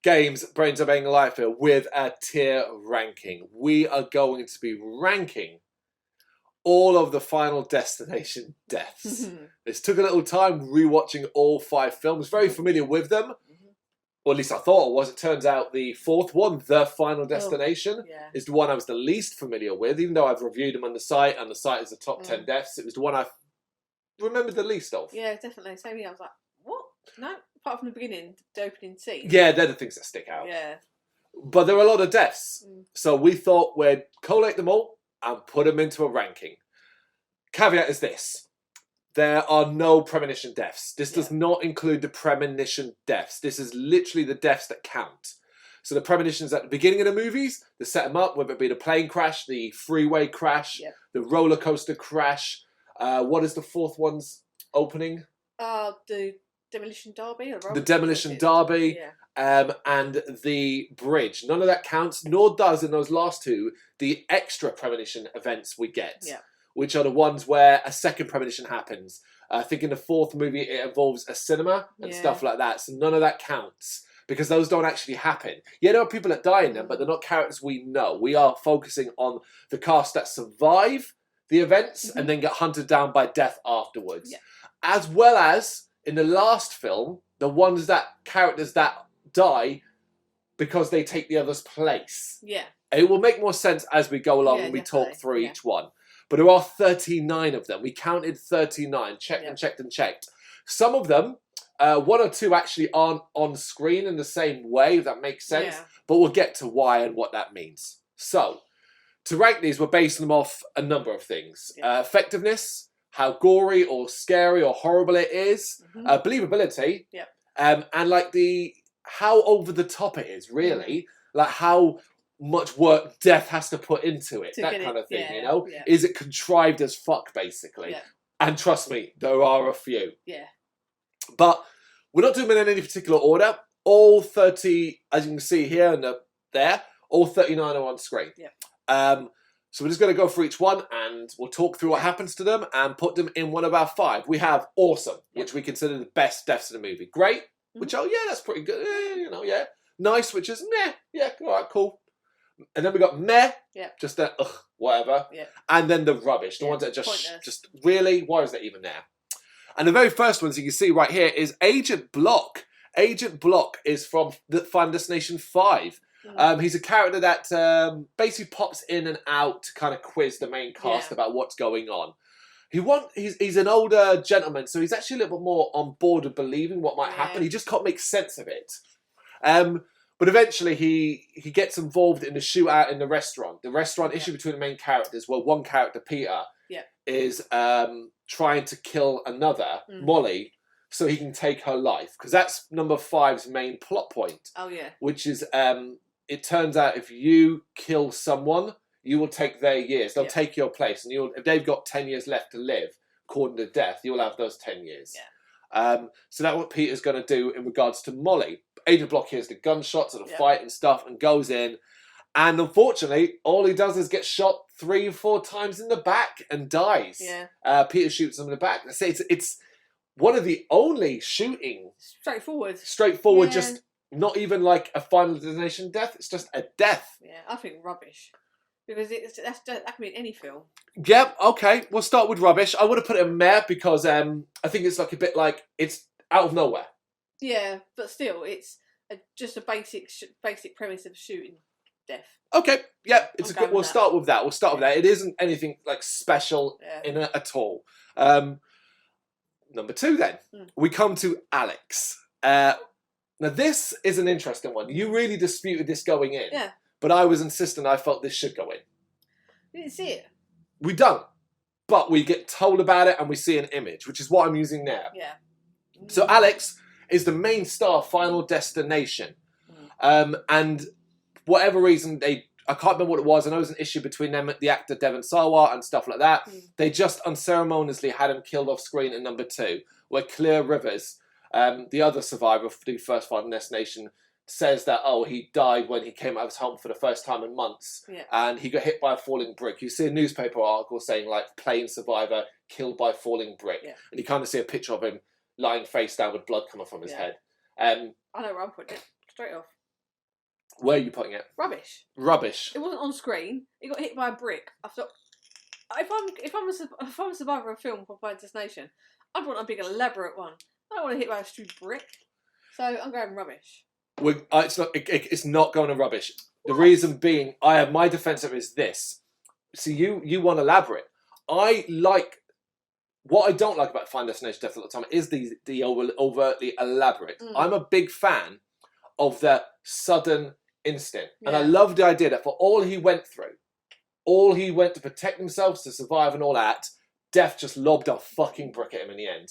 Games, Brrraaains A Head-Banging Life here with a tier ranking. We are going to be ranking all of the Final Destination deaths. This took a little time rewatching all 5 films. Very familiar with them. Or at least I thought it was. It turns out the 4th one, The Final Destination, is the one I was the least familiar with. Even though I've reviewed them on the site, and the site is the top 10 deaths, it was the one I remembered the least of. Yeah, definitely. Same here. I was like, what? No? Apart from the beginning, the opening scene. Yeah, they're the things that stick out. Yeah. But there are a lot of deaths. So we thought we'd collate them all and put them into a ranking. Caveat is this. There are no premonition deaths. This does not include the premonition deaths. This is literally the deaths that count. So the premonitions at the beginning of the movies, they set them up, whether it be the plane crash, the freeway crash, the roller coaster crash. What is the 4th one's opening? The Demolition Derby. The Demolition Derby. And the bridge. None of that counts, nor does in those last 2 the extra premonition events we get. Which are the ones where a second premonition happens. I think in the 4th movie it involves a cinema and stuff like that. So none of that counts because those don't actually happen. Yeah, there are people that die in them, but they're not characters we know. We are focusing on the cast that survive the events and then get hunted down by death afterwards. As well as, in the last film, the ones that characters that die because they take the other's place. It will make more sense as we go along when we talk through each one. But there are 39 of them. We counted 39, checked and checked and checked. Some of them, 1 or 2 actually aren't on screen in the same way, if that makes sense. But we'll get to why and what that means. So, to rank these, we're basing them off a number of things. Effectiveness, how gory or scary or horrible it is, believability, and like how over the top it is, really. Like how much work death has to put into it, that kind of thing, you know? Is it contrived as fuck, basically? And trust me, there are a few. But we're not doing them in any particular order. All 30, as you can see here and there, all 39 are on screen. So we're just going to go through each one and we'll talk through what happens to them and put them in one of our 5. We have Awesome, which we consider the best deaths in the movie. Great, which, oh yeah, that's pretty good, you know, Nice, which is meh, all right, cool. And then we got meh, just that, whatever. And then the rubbish, the ones that just really, why is that even there? And the very first ones you can see right here is Agent Block. Agent Block is from the Final Destination 5. He's a character that basically pops in and out to kind of quiz the main cast about what's going on. He's an older gentleman, so he's actually a little bit more on board of believing what might happen. He just can't make sense of it. But eventually he gets involved in the shootout in the restaurant. The restaurant issue between the main characters, where one character, Peter, is trying to kill another, Molly, so he can take her life. Because that's number 5's main plot point. Which is, it turns out if you kill someone, you will take their years. They'll take your place. And if they've got 10 years left to live, according to death, you'll have those 10 years. So that's what Peter's going to do in regards to Molly. Agent Block hears the gunshots and the fight and stuff and goes in. And unfortunately, all he does is get shot 3 or 4 times in the back and dies. Peter shoots him in the back. I say it's one of the only shooting... Straightforward, just not even like a Final Destination death. It's just a death. I think rubbish. Because that can be in any film. Okay. We'll start with rubbish. I would have put it in meh because I think it's like a bit like it's out of nowhere. Yeah, but still, it's just a basic premise of shooting death. Okay, it's good. We'll start with that. It isn't anything like special in it at all. Number 2, then we come to Alex. Now this is an interesting one. You really disputed this going in, but I was insistent. I felt this should go in. You didn't see it. We don't, but we get told about it and we see an image, which is what I'm using now. So Alex is the main star of Final Destination. And whatever reason, I can't remember what it was. I know it was an issue between them, the actor Devon Sawa and stuff like that. They just unceremoniously had him killed off screen in number 2, where Clear Rivers, the other survivor of the first Final Destination, says that, he died when he came out of his home for the first time in months. And he got hit by a falling brick. You see a newspaper article saying, like, plane survivor killed by falling brick. And you kind of see a picture of him lying face down with blood coming from his head. I know where I'm putting it. Straight off. Where are you putting it? Rubbish. Rubbish. It wasn't on screen. It got hit by a brick. I thought, if I'm a survivor of a film for Final Destination, I'd want a big elaborate one. I don't want to hit by a stupid brick. So I'm going rubbish. It's not going to rubbish. The reason being, my defense of it is this. See, you want elaborate. What I don't like about Final Destination Death at the time is the overtly elaborate. I'm a big fan of the sudden instant. And I love the idea that for all he went through, all he went to protect himself, to survive and all that, Death just lobbed a fucking brick at him in the end.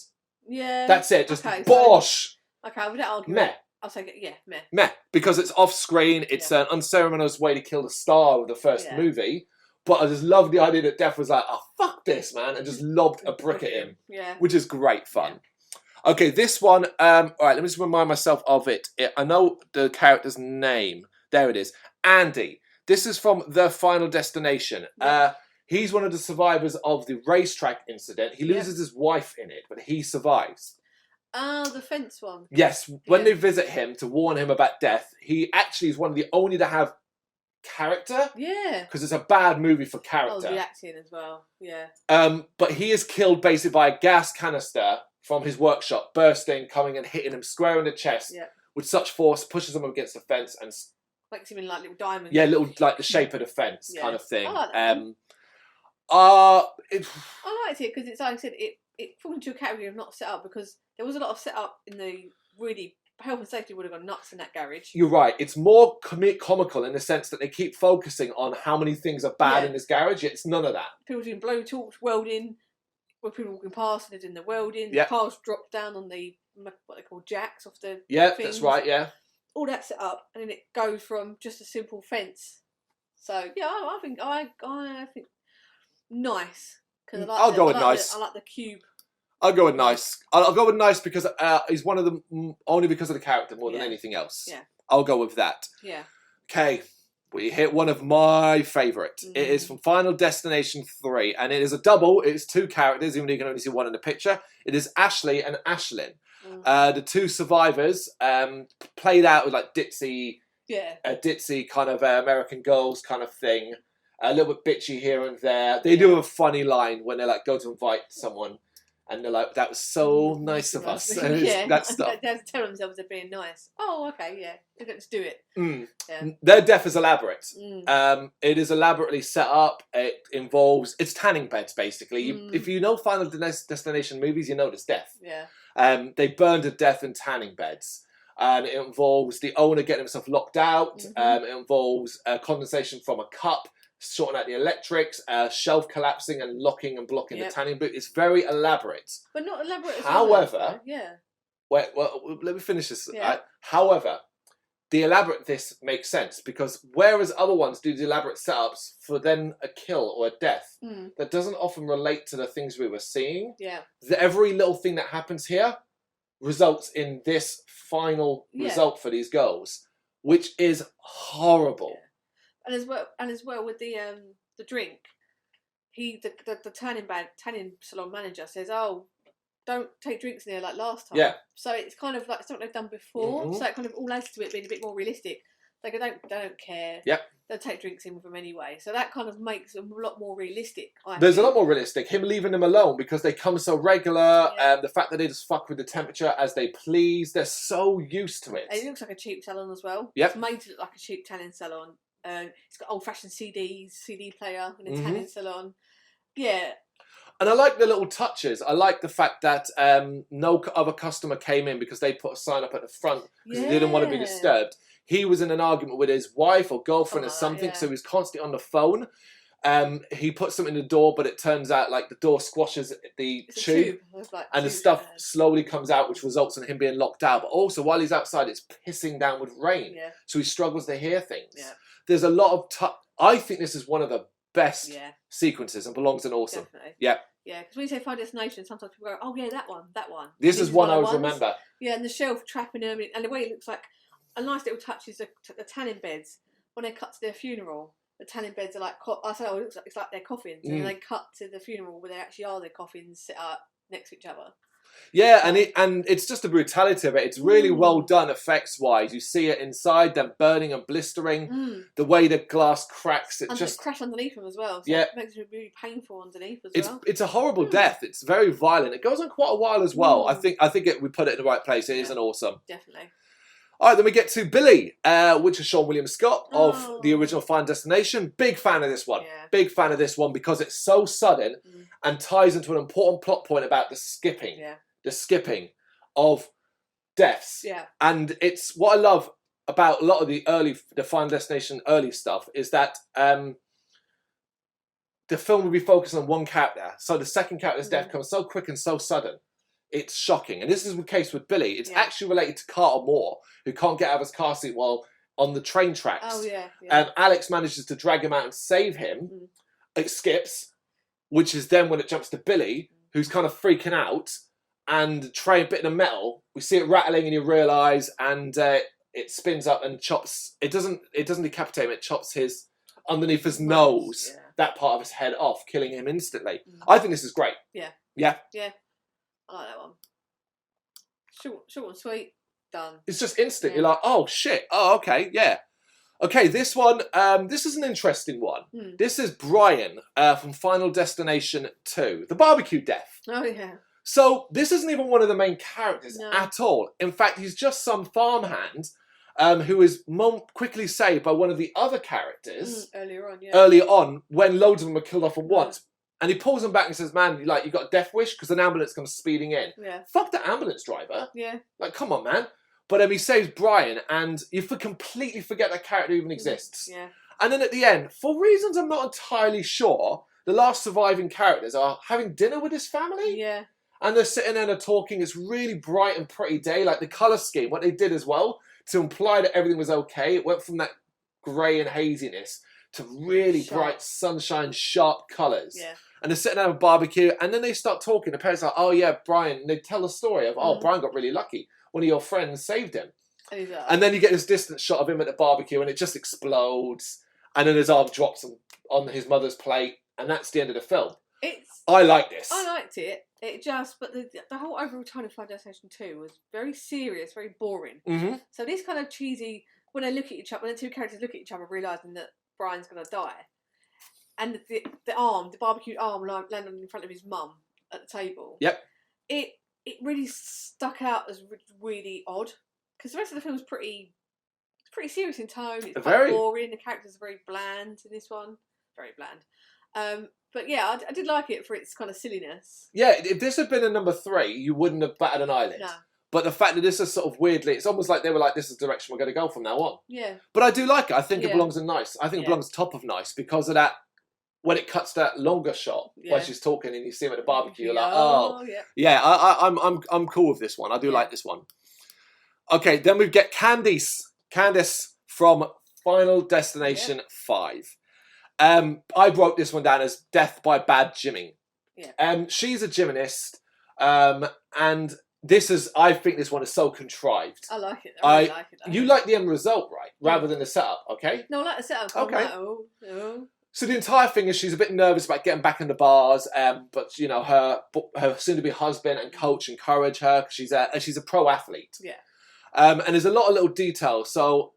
Yeah. That's it. Just bosh. Okay, without arguing. Meh. I'll take it, yeah, meh. Meh. Because it's off screen, it's an unceremonious way to kill the star of the first movie. But I just love the idea that Death was like, oh, fuck this, man, and just lobbed a brick at him. Yeah. Which is great fun. Yeah. Okay, this one, all right, let me just remind myself of it. I know the character's name. There it is. Andy. This is from The Final Destination. Yeah. He's one of the survivors of the racetrack incident. He loses his wife in it, but he survives. Oh, the fence one. Yes, when they visit him to warn him about Death, he actually is one of the only to have character. Yeah. Because it's a bad movie for character. Oh, the acting as well. Yeah. But he is killed basically by a gas canister from his workshop, bursting, coming and hitting him square in the chest with such force, pushes him up against the fence and makes him in like little diamonds. Yeah, little like the shape of the fence kind of thing. I like that. I liked it because it's like I said, it falls into a category of not set up because there was a lot of setup in the really health and safety would have gone nuts in that garage. You're right. It's more comical in the sense that they keep focusing on how many things are bad in this garage. It's none of that. People doing blowtorch, welding, where people walking past and they're doing the welding. The cars dropped down on the what they call jacks off the things. That's right. Yeah. All that set up, and then it goes from just a simple fence. So yeah, I think nice. I'll go with nice. I like the cube. I'll go with nice. I'll go with nice because he's one of them only because of the character more than anything else. Yeah. I'll go with that. Yeah. Okay. We hit one of my favourite. It is from Final Destination 3, and it is a double. It's two characters, even though you can only see one in the picture. It is Ashley and Ashlyn. The two survivors played out with like ditzy kind of American Girls kind of thing. A little bit bitchy here and there. They do a funny line when they like go to invite someone, and they're like, "That was so nice of us." That stuff. They're telling themselves they're being nice. Oh, okay, yeah, let's do it. Their death is elaborate. It is elaborately set up. It involves it's tanning beds basically. If you know Final Destination movies, you know there's death. Yeah. They burned to death in tanning beds. And it involves the owner getting himself locked out. It involves condensation from a cup, sorting out the electrics, shelf collapsing and locking and blocking the tanning booth. It's very elaborate. But not elaborate as However, well. Well, let me finish this. Right? However, the elaborate this makes sense because whereas other ones do the elaborate setups for then a kill or a death, that doesn't often relate to the things we were seeing. Yeah. Every little thing that happens here results in this final result for these girls, which is horrible. Yeah. And as well with the drink, the tanning salon manager says, "Oh, don't take drinks in there like last time." Yeah. So it's kind of like something they've done before. So it kind of all adds to it being a bit more realistic. Like they don't care. Yep. They'll take drinks in with them anyway. So that kind of makes them a lot more realistic. There's a lot more realistic. Him leaving them alone because they come so regular. The fact that they just fuck with the temperature as they please. They're so used to it. And it looks like a cheap salon as well. Yep. It's made to look like a cheap tanning salon. It's got old-fashioned CDs, CD player in a tanning salon. Yeah. And I like the little touches. I like the fact that no other customer came in because they put a sign up at the front because they didn't want to be disturbed. He was in an argument with his wife or girlfriend or something, so he was constantly on the phone. He puts something in the door, but it turns out like the door squashes the tube. And the stuff slowly comes out, which results in him being locked out. But also, while he's outside, it's pissing down with rain. Yeah. So he struggles to hear things. Yeah. There's a lot of... I think this is one of the best sequences and belongs in Awesome. Definitely. Yeah. Yeah, because when you say Final Destination, sometimes people go, "Oh yeah, that one." This is one I would remember. Yeah, and the shelf trapping them, and the way it looks like a nice little touch is the tanning beds. When they cut to their funeral, the tanning beds are like, I say, it looks like it's like their coffins, and then they cut to the funeral where they actually are their coffins set up next to each other. Yeah, and it's just the brutality of it. It's really well done effects-wise. You see it inside, them burning and blistering. The way the glass cracks, it just crash underneath them as well. So it makes it really painful underneath as well. It's a horrible death. It's very violent. It goes on quite a while as well. I think we put it in the right place. It is an awesome. Definitely. All right, then we get to Billy, which is Sean William Scott of the original Final Destination. Big fan of this one. Yeah. Big fan of this one because it's so sudden and ties into an important plot point about the skipping. Yeah. The skipping of deaths. Yeah. And it's what I love about a lot of the Final Destination early stuff is that the film will be focused on one character. So the second character's death comes so quick and so sudden. It's shocking. And this is the case with Billy. It's actually related to Carter Moore, who can't get out of his car seat while on the train tracks. Oh, yeah. Alex manages to drag him out and save him. It skips, which is then when it jumps to Billy, who's kind of freaking out. And the train bit of metal, we see it rattling and you realise, and it spins up and chops. It doesn't decapitate him, it chops his, underneath his nose, that part of his head off, killing him instantly. I think this is great. Yeah. Yeah? Yeah. I like that one. Short and sweet, done. It's just instant. You're like, oh shit. Oh, okay, yeah. Okay, this one, this is an interesting one. This is Brian from Final Destination 2, the barbecue death. Oh, yeah. So this isn't even one of the main characters at all. In fact, he's just some farmhand who is quickly saved by one of the other characters earlier on when loads of them are killed off at once. And he pulls them back and says, man, like, you got a death wish? Because an ambulance comes speeding in. Yeah. Fuck the ambulance driver. Yeah. Like, come on, man. But he saves Brian, and you completely forget that character even exists. Yeah. And then at the end, for reasons I'm not entirely sure, the last surviving characters are having dinner with his family. Yeah. And they're sitting there and they're talking. It's really bright and pretty day. Like, the colour scheme, what they did as well, to imply that everything was okay. It went from that grey and haziness to really bright sunshine, sharp colours. Yeah. And they're sitting there with a barbecue, and then they start talking. The parents are like, oh yeah, Brian. And they tell the story of, Brian got really lucky. One of your friends saved him. And then you get this distant shot of him at the barbecue, and it just explodes. And then his arm drops on his mother's plate, and that's the end of the film. I like this. I liked it. But the whole overall tone of Final Destination 2 was very serious, very boring. So this kind of cheesy, when they look at each other, when the two characters look at each other, realising that Brian's going to die. And the barbecue arm landed in front of his mum at the table. Yep. It really stuck out as really odd. Because the rest of the film is pretty serious in tone. It's quite boring. The characters are very bland in this one. Very bland. But yeah, I did like it for its kind of silliness. Yeah, if this had been a number 3, you wouldn't have batted an eyelid. No. But the fact that this is sort of weirdly, it's almost like they were like, this is the direction we're going to go from now on. Yeah. But I do like it. I think it belongs in nice. I think it belongs top of nice because of that. When it cuts that longer shot while she's talking and you see him at the barbecue, you're like, I'm cool with this one. I do like this one. Okay, then we get Candice from Final Destination 5. I broke this one down as death by bad gymming. Yeah. She's a gymnast, and I think this one is so contrived. I like it. I really like it. You like the end result, right? Rather than the setup, okay? No, I like the setup. Okay. No. So the entire thing is she's a bit nervous about getting back in the bars, but you know her soon-to-be husband and coach encourage her because she's a pro athlete. Yeah. And there's a lot of little details. So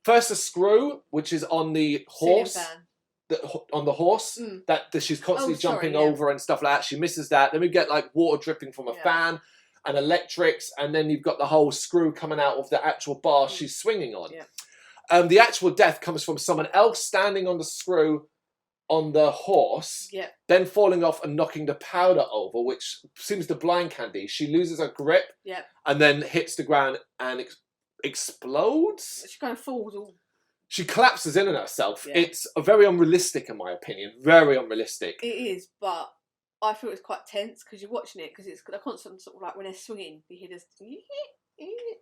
first, the screw, which is on the horse, that she's constantly jumping over and stuff like that. She misses that. Then we get like water dripping from a fan and electrics, and then you've got the whole screw coming out of the actual bar she's swinging on. Yeah. The actual death comes from someone else standing on the screw on the horse, then falling off and knocking the powder over, which seems to blind Candy. She loses her grip and then hits the ground and explodes. She kind of falls all... She collapses in on herself. Yeah. It's very unrealistic, in my opinion. Very unrealistic. It is, but I feel it's quite tense because you're watching it because it's a constant sort of like when they're swinging, you hear this...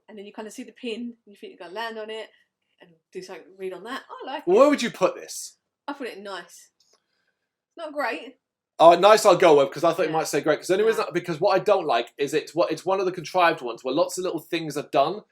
And then you kind of see the pin, and you think you're going to land on it. And do something, read on that. I like it. Where would you put this? I put it in nice. Not great. Oh, nice I'll go with, because I thought you might say great. Because the only reason, because what I don't like is it's one of the contrived ones where lots of little things are done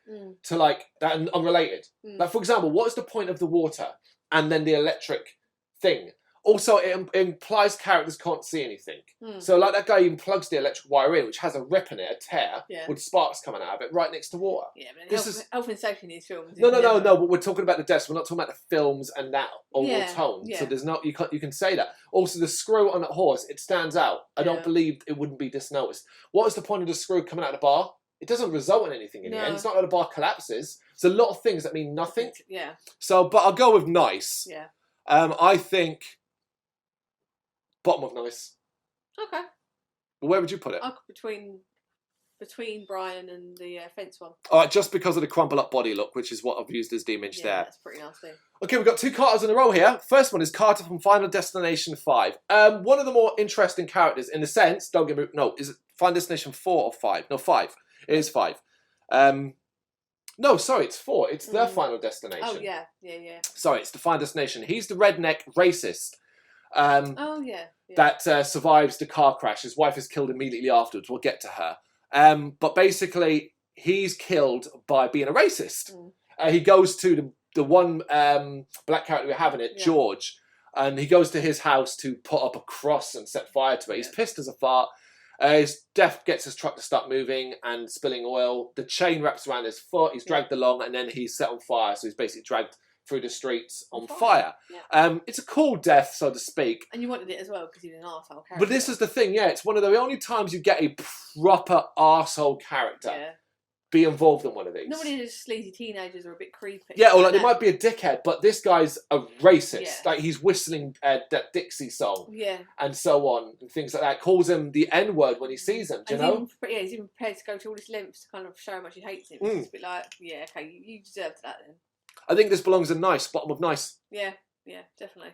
to like, that are unrelated. Like, for example, what is the point of the water and then the electric thing? Also, it implies characters can't see anything. So, like that guy even plugs the electric wire in, which has a rip in it, a tear, with sparks coming out of it, right next to water. Yeah, but health and safety in these films. No. But we're talking about the deaths. We're not talking about the films and that or tone. So there's not. You can say that. Also, the screw on that horse, it stands out. I don't believe it wouldn't be disnoticed. What is the point of the screw coming out of the bar? It doesn't result in anything in the end. It's not like the bar collapses. It's a lot of things that mean nothing. Yeah. So, but I'll go with nice. Yeah. I think bottom of nice. Okay. But where would you put it? Between Brian and the fence one. All right, just because of the crumple up body look, which is what I've used as the image there. That's pretty nasty. Okay, we've got 2 Carters in a row here. First one is Carter from Final Destination 5. One of the more interesting characters in the sense, don't get me, no, is it Final Destination 4 or 5? No, 5. It is 5. No, sorry, it's 4. It's the Final Destination. Oh, yeah. Sorry, it's the Final Destination. He's the redneck racist. Yeah. That survives the car crash. His wife is killed immediately afterwards. We'll get to her. But basically, he's killed by being a racist. He goes to the one black character we have in it, George, and he goes to his house to put up a cross and set fire to it. He's pissed as a fart. His death gets his truck to start moving and spilling oil. The chain wraps around his foot. He's dragged along, and then he's set on fire. So he's basically dragged through the streets on fire. Yeah. It's a cool death, so to speak. And you wanted it as well because he's an arsehole character. But this is the thing, it's one of the only times you get a proper arsehole character be involved in one of these. Normally just sleazy teenagers are a bit creepy. Yeah, or like they might be a dickhead, but this guy's a racist. Yeah. Like he's whistling that Dixie song. Yeah. And so on, and things like that. Calls him the N-word when he sees him, do you know? He's even prepared to go to all this lengths to kind of show how much he hates him. It's a bit like, okay, you deserved that then. I think this belongs in nice, bottom of nice. Yeah, definitely.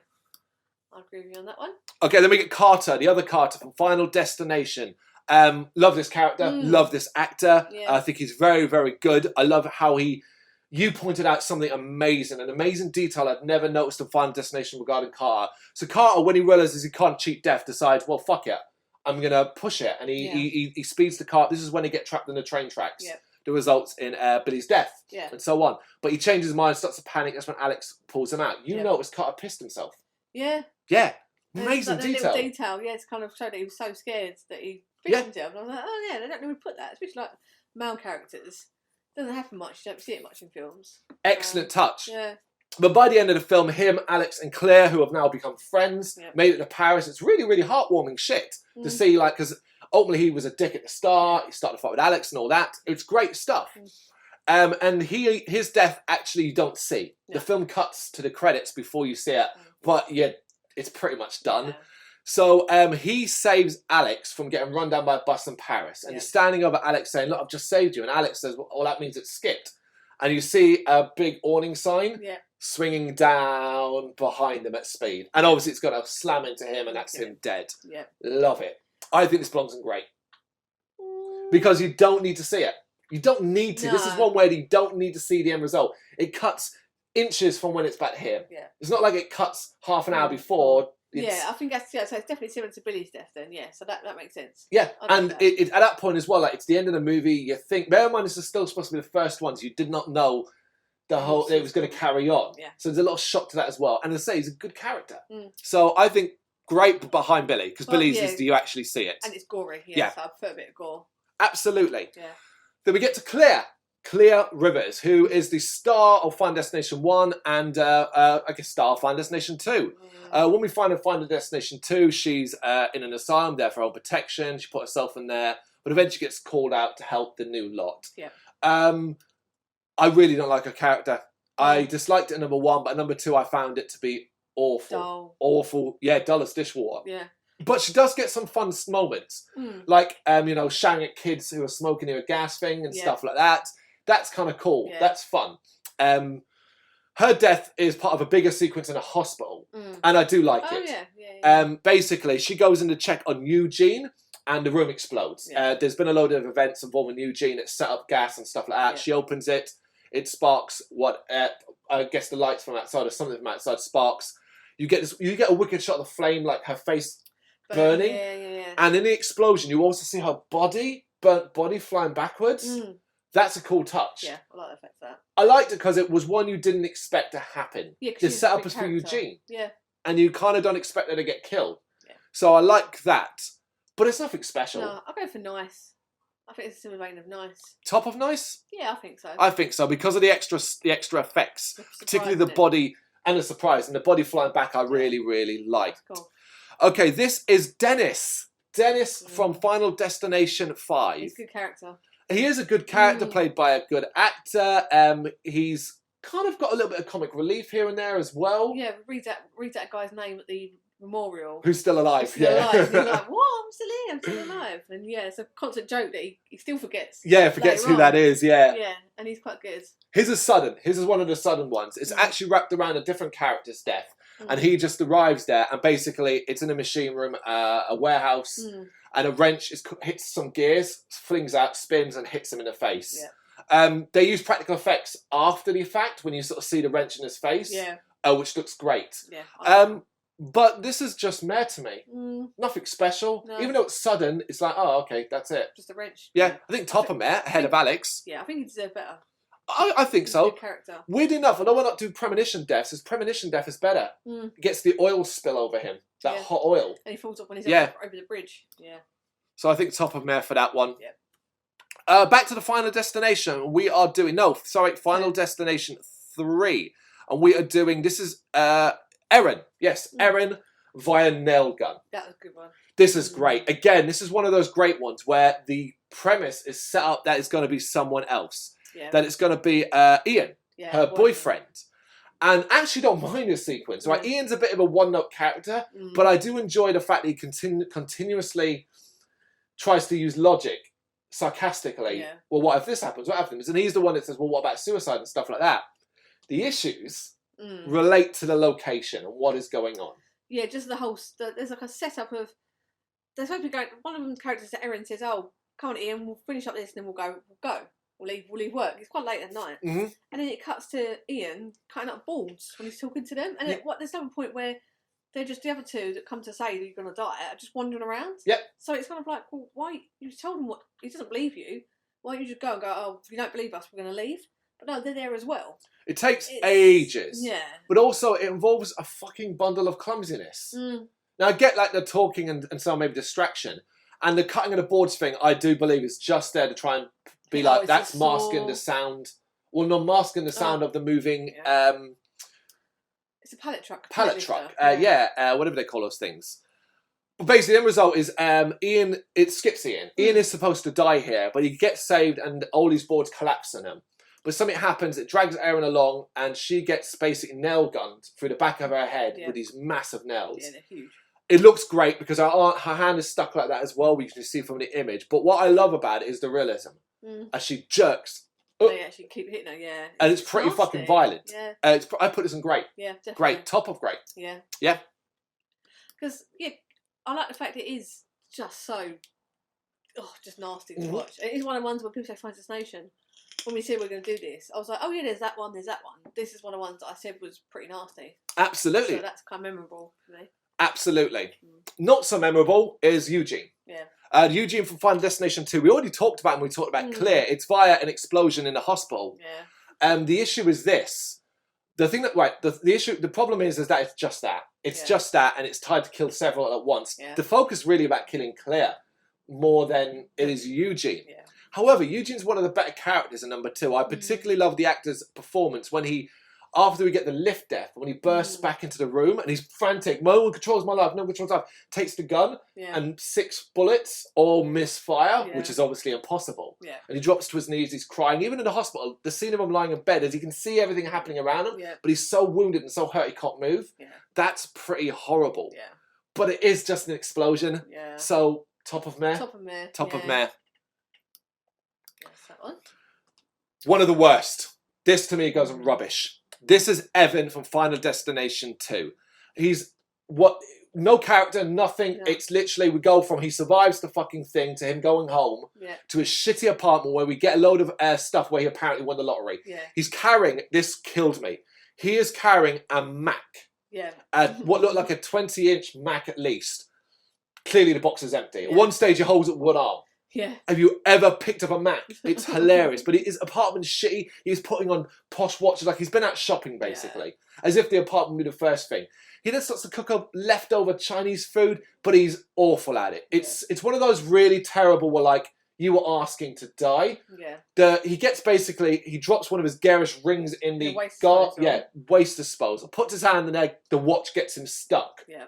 I agree with you on that one. Okay, then we get Carter, the other Carter from Final Destination. Love this character, love this actor. Yeah. I think he's very, very good. I love how you pointed out something amazing, an amazing detail I'd never noticed in Final Destination regarding Carter. So Carter, when he realises he can't cheat death, decides, well, fuck it, I'm going to push it. And he speeds the car. This is when he gets trapped in the train tracks. Yeah. That results in Billy's death and so on. But he changes his mind, starts to panic. That's when Alex pulls him out. You notice Carter pissed himself. Yeah. Yeah. Amazing detail. Little detail, to kind of show that he was so scared that he pissed himself. And I was like, oh yeah, they don't really put that, especially like male characters. It doesn't happen much. You don't see it much in films. Excellent touch. Yeah. But by the end of the film, him, Alex, and Claire, who have now become friends, made it to Paris. It's really, really heartwarming shit to see, like, because ultimately he was a dick at the start. He started to fight with Alex and all that. It's great stuff. And his death, actually, you don't see. Yeah. The film cuts to the credits before you see it. But, it's pretty much done. Yeah. So he saves Alex from getting run down by a bus in Paris. And he's standing over Alex saying, look, I've just saved you. And Alex says, well, that means it's skipped. And you see a big awning sign swinging down behind them at speed. And obviously it's going to slam into him and that's him dead. Yeah. Love it. I think this belongs in great. Because you don't need to see it. You don't need to. No. This is one way that you don't need to see the end result. It cuts inches from when it's back here. Yeah. It's not like it cuts half an hour before. I think that's, so it's definitely similar to Billy's death then, so that makes sense. Yeah, and it, at that point as well, like it's the end of the movie, you think, bear in mind this is still supposed to be the first ones, you did not know it was going to carry on. Yeah. So there's a lot of shock to that as well. And as I say, he's a good character. So I think great behind Billy, because Billy's is you actually see it. And it's gory, so I prefer a bit of gore. Absolutely. Yeah. Then we get to Claire Rivers, who is the star of Final Destination 1 and, I guess, star of Final Destination 2. When we find her Final Destination 2, she's in an asylum there for her own protection. She put herself in there, but eventually gets called out to help the new lot. Yeah. I really don't like her character. I disliked it at number 1, but at number 2, I found it to be awful. Dull. Awful. Yeah, dull as dishwater. Yeah. But she does get some fun moments. Like, shouting at kids who are smoking near a gas thing and stuff like that. That's kind of cool. Yeah. That's fun. Her death is part of a bigger sequence in a hospital. And I do like it. Yeah. Basically, she goes in to check on Eugene and the room explodes. Yeah. There's been a load of events involving Eugene that set up gas and stuff like that. Yeah. She opens it. It sparks I guess the lights from outside or something from outside sparks. You get a wicked shot of the flame, like her face burning. Yeah. And in the explosion, you also see her burnt body flying backwards. That's a cool touch. Yeah, I like that. I liked it because it was one you didn't expect to happen. Yeah, the setup was for Eugene. Yeah. and you kind of don't expect her to get killed. Yeah. So I like that. But it's nothing special. No, I'll go for nice. I think it's a similar vein of nice. Top of nice? Yeah, I think so. I think so, because of the extra effects, particularly the body and the surprise, and the body flying back I really, really liked. Cool. Okay, this is Dennis. Dennis from Final Destination 5. He's a good character. He is a good character, played by a good actor. He's kind of got a little bit of comic relief here and there as well. Yeah, read that guy's name at the memorial. Who's still alive? He's still alive. And he's like, what? I'm still alive. And yeah, it's a constant joke that he still forgets. Yeah, forgets who that is. Yeah. Yeah, and he's quite good. His is sudden. His is one of the sudden ones. It's actually wrapped around a different character's death. And he just arrives there, and basically it's in a machine room, a warehouse, and a wrench hits some gears, flings out, spins, and hits him in the face. Yeah. They use practical effects after the fact, when you sort of see the wrench in his face, which looks great. Yeah. But this is just meh to me. Nothing special. No. Even though it's sudden, it's like, oh, okay, that's it. Just a wrench. Yeah, I think top of meh, ahead of Alex. Yeah, I think he deserved better. I think He's so. a good character. Weird enough, although we're not doing premonition deaths, his premonition death is better. He gets the oil spill over him, that hot oil. And he falls off when he's over the bridge. Yeah. So I think top of meh for that one. Yeah. Back to the Final Destination. We are doing, Final Destination 3. And we are doing, this is Erin. Yes, Erin via nail gun. That was a good one. This is great. Again, this is one of those great ones where the premise is set up that it's going to be someone else. Yeah. That it's going to be Ian, her boyfriend. And actually don't mind this sequence, right? Ian's a bit of a one-note character, but I do enjoy the fact that he continuously tries to use logic sarcastically. Yeah. Well, what if this happens? What happens? And he's the one that says, well, what about suicide and stuff like that? The issues relate to the location and what is going on. Yeah, just the whole... There's like a setup of... There's supposed to be going... One of them characters that Erin says, oh, come on, Ian, we'll finish up this and then we'll go. We'll leave work. It's quite late at night. And then it cuts to Ian cutting up boards when he's talking to them. And there's no point where they're just the other two that come to say that you're going to die are just wandering around. Yep. So it's kind of like, well, why? You told him what... He doesn't believe you. Why don't you just go and go, oh, if you don't believe us, we're going to leave? But no, they're there as well. It takes ages. Yeah. But also it involves a fucking bundle of clumsiness. Now I get like the talking and some maybe distraction. And the cutting of the boards thing, I do believe is just there to try and be like, that's masking the sound. Well, not masking the sound of the moving... It's a pallet truck. Pallet truck. Whatever they call those things. But basically, the end result is Ian... It skips Ian. Ian is supposed to die here, but he gets saved and all these boards collapse on him. But something happens, it drags Erin along, and she gets basically nail gunned through the back of her head with these massive nails. Yeah, they're huge. It looks great because her hand is stuck like that as well. We can see from the image. But what I love about it is the realism. As she jerks. They actually keep hitting her, yeah. And it's pretty fucking violent. Yeah. I put this in great. Yeah, definitely. Great. Top of great. Yeah. Yeah. Because, I like the fact it is just so, just nasty to watch. It is one of the ones where people say Final Destination. When we said we're going to do this, I was like, oh yeah, there's that one. This is one of the ones that I said was pretty nasty. Absolutely. So that's kind of memorable for me. Absolutely. Not so memorable is Eugene. Yeah. Eugene from Final Destination 2. We already talked about him. We talked about Claire. It's via an explosion in the hospital. Yeah. The issue is this. The thing that the problem is that it's just that. It's just that, and it's tied to kill several at once. Yeah. The focus really about killing Claire more than it is Eugene. Yeah. However, Eugene's one of the better characters in number 2. I particularly love the actor's performance when he, after we get the lift death, when he bursts back into the room and he's frantic, no one controls my life, no one controls my life, takes the gun and 6 bullets all misfire, which is obviously impossible. Yeah. And he drops to his knees, he's crying. Even in the hospital, the scene of him lying in bed, as he can see everything happening around him, but he's so wounded and so hurt he can't move. Yeah. That's pretty horrible. Yeah. But it is just an explosion. Yeah. So, top of meh. Top of meh. Top of meh. One? One of the worst. This to me goes rubbish. This is Evan from Final Destination 2. He's no character, nothing. No. It's literally, we go from he survives the fucking thing to him going home to his shitty apartment where we get a load of stuff where he apparently won the lottery. Yeah. He's carrying, this killed me. He is carrying a Mac. Yeah. What looked like a 20-inch Mac at least. Clearly the box is empty. At one stage he holds it with one arm. Yeah. Have you ever picked up a Mac? It's hilarious. But his apartment's shitty. He's putting on posh watches, like he's been out shopping, basically. As if the apartment would be the first thing. He then starts to cook up leftover Chinese food, but he's awful at it. It's one of those really terrible where, like, you were asking to die. Yeah. He drops one of his garish rings in the waste disposal. Puts his hand in there, the watch gets him stuck. Yeah.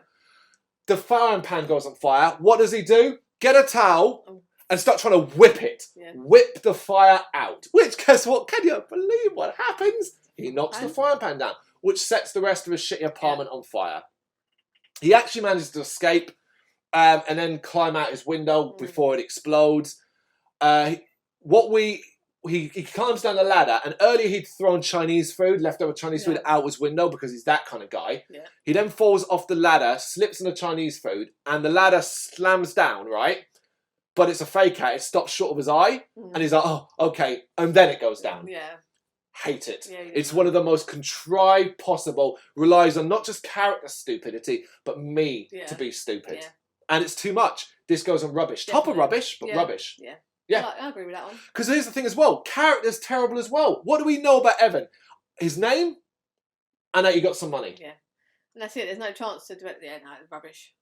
The frying pan goes on fire. What does he do? Get a towel and start trying to whip it. Yeah. Whip the fire out. Which, guess what? Can you believe what happens? He knocks the frying pan down, which sets the rest of his shitty apartment on fire. He actually manages to escape and then climb out his window before it explodes. He climbs down the ladder, and earlier he'd thrown leftover Chinese food out his window because he's that kind of guy. Yeah. He then falls off the ladder, slips on the Chinese food, and the ladder slams down, right? But it's a fake out. It stops short of his eye, and he's like, oh, okay. And then it goes down. Yeah. Hate it. Yeah, it's one of the most contrived possible, relies on not just character stupidity, but me to be stupid. Yeah. And it's too much. This goes on rubbish. Definitely. Top of rubbish, but rubbish. Yeah. Yeah. I agree with that one. Because here's the thing as well. Character's terrible as well. What do we know about Evan? His name, and that he got some money. Yeah. And that's it. There's no chance to do it. Yeah, no, it's rubbish.